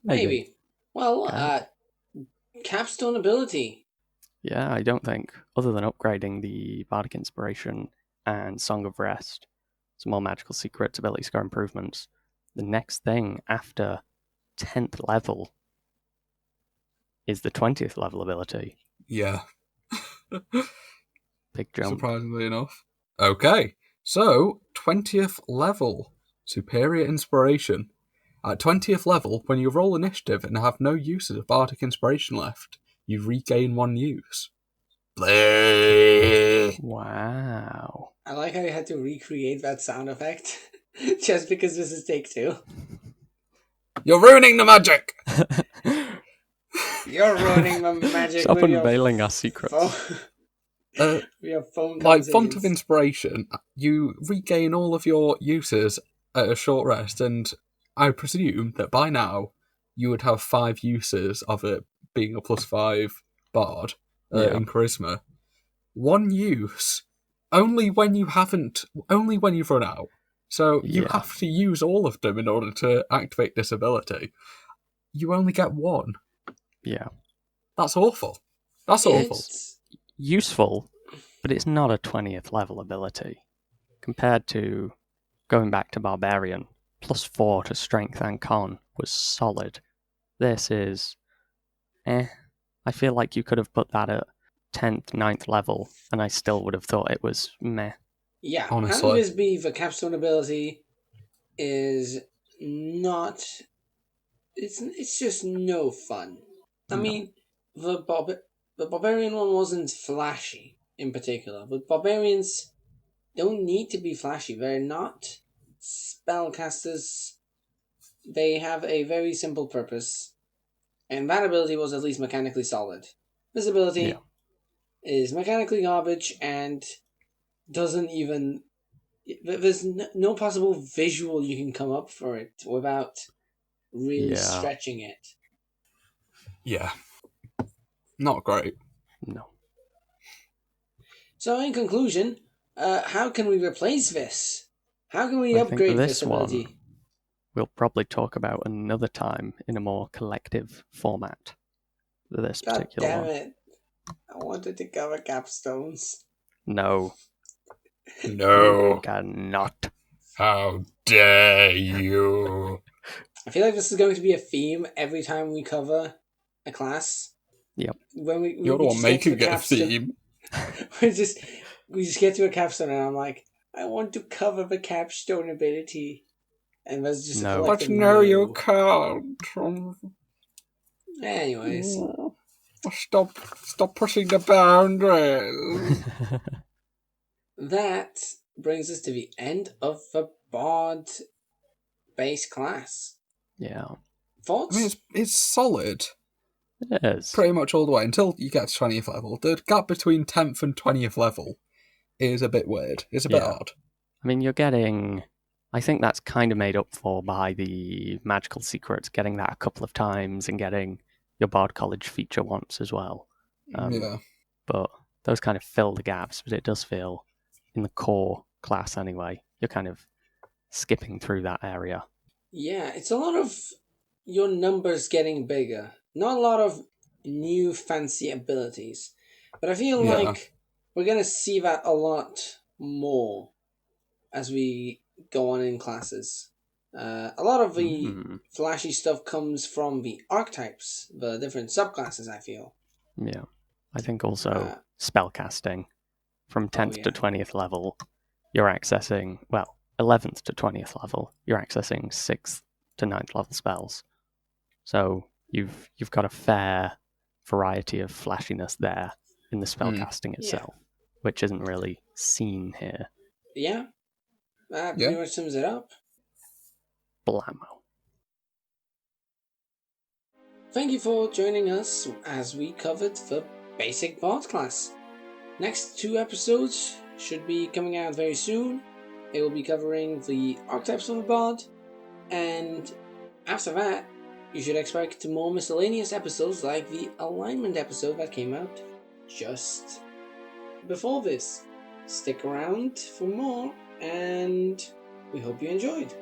Speaker 1: maybe. Well,
Speaker 3: Okay.
Speaker 1: capstone ability.
Speaker 3: Yeah, I don't think, other than upgrading the Bardic Inspiration and Song of Rest, some more magical secrets, ability score improvements, the next thing after 10th level is the 20th level ability.
Speaker 2: Yeah.
Speaker 3: Big jump.
Speaker 2: Surprisingly enough. Okay, so 20th level, Superior Inspiration. At 20th level, when you roll initiative and have no uses of Bardic Inspiration left, you regain one use. Bleh.
Speaker 3: Wow.
Speaker 1: I like how you had to recreate that sound effect just because this is take 2.
Speaker 2: You're ruining the magic!
Speaker 1: You're ruining the magic.
Speaker 3: Stop
Speaker 1: with your
Speaker 3: unveiling our secrets.
Speaker 1: Your phone
Speaker 2: Like Font of
Speaker 1: conversations.
Speaker 2: Inspiration, you regain all of your uses at a short rest, and I presume that by now you would have 5 uses of it being a +5 bard
Speaker 3: Yeah.
Speaker 2: in charisma. One use only when you've run out. So you
Speaker 3: Yeah.
Speaker 2: have to use all of them in order to activate this ability. You only get one.
Speaker 3: Yeah.
Speaker 2: That's awful. That's awful.
Speaker 1: It's
Speaker 3: Useful, but it's not a 20th level ability. Compared to going back to Barbarian, +4 to Strength and Con was solid. This is I feel like you could have put that at 10th, 9th level, and I still would have thought it was meh.
Speaker 1: yeah.
Speaker 2: Honestly.
Speaker 1: Having this be the capstone ability is not. It's just no fun. I
Speaker 3: No.
Speaker 1: mean, the barbarian one wasn't flashy in particular, but barbarians don't need to be flashy. They're not spellcasters. They have a very simple purpose, and that ability was at least mechanically solid. This ability is mechanically garbage and doesn't even. There's no possible visual you can come up for it without really stretching it.
Speaker 2: Yeah. Not great.
Speaker 3: No.
Speaker 1: So, in conclusion, How can we replace this? How can we
Speaker 3: I think
Speaker 1: upgrade
Speaker 3: this
Speaker 1: this ability?
Speaker 3: one we'll probably talk about another time in a more collective format. This
Speaker 1: God
Speaker 3: particular
Speaker 1: damn
Speaker 3: one.
Speaker 1: it. I wanted to cover capstones.
Speaker 3: No, you
Speaker 2: No.
Speaker 3: cannot.
Speaker 2: How dare you?
Speaker 1: I feel like this is going to be a theme every time we cover a class.
Speaker 3: Yep.
Speaker 1: When
Speaker 2: You're the
Speaker 1: we
Speaker 2: one
Speaker 1: just get to
Speaker 2: making it a
Speaker 1: capstone,
Speaker 2: theme.
Speaker 1: we just get to a capstone and I'm like, I want to cover the capstone ability. And there's just a
Speaker 3: No.
Speaker 1: collective
Speaker 2: But no, you
Speaker 1: no.
Speaker 2: can't.
Speaker 1: Anyways,
Speaker 2: Stop pushing the boundaries.
Speaker 1: that brings us to the end of the Bard base class.
Speaker 3: Yeah,
Speaker 1: Thoughts?
Speaker 2: I mean, it's solid.
Speaker 3: it is.
Speaker 2: Pretty much all the way until you get to 20th level. The gap between 10th and 20th level is a bit weird. It's a bit odd.
Speaker 3: I mean, you're getting... I think that's kind of made up for by the magical secrets, getting that a couple of times and getting your Bard College feature once as well.
Speaker 2: Yeah.
Speaker 3: But those kind of fill the gaps, but it does feel, in the core class anyway, you're kind of skipping through that area.
Speaker 1: Yeah, it's a lot of your numbers getting bigger. Not a lot of new fancy abilities. But I feel
Speaker 2: Yeah.
Speaker 1: like we're going to see that a lot more as we go on in classes. A lot of the flashy stuff comes from the archetypes, the different subclasses, I feel.
Speaker 3: Yeah. I think also spellcasting from 10th to 20th level, you're accessing, 11th to 20th level, you're accessing 6th to 9th level spells. So you've got a fair variety of flashiness there in the spellcasting itself, which isn't really seen here.
Speaker 1: Yeah, that pretty much sums it up.
Speaker 3: Blammo.
Speaker 1: Thank you for joining us as we covered the basic Bard class. Next 2 episodes should be coming out very soon. It will be covering the archetypes of the Bard, and after that, you should expect more miscellaneous episodes like the alignment episode that came out just before this. Stick around for more, and we hope you enjoyed.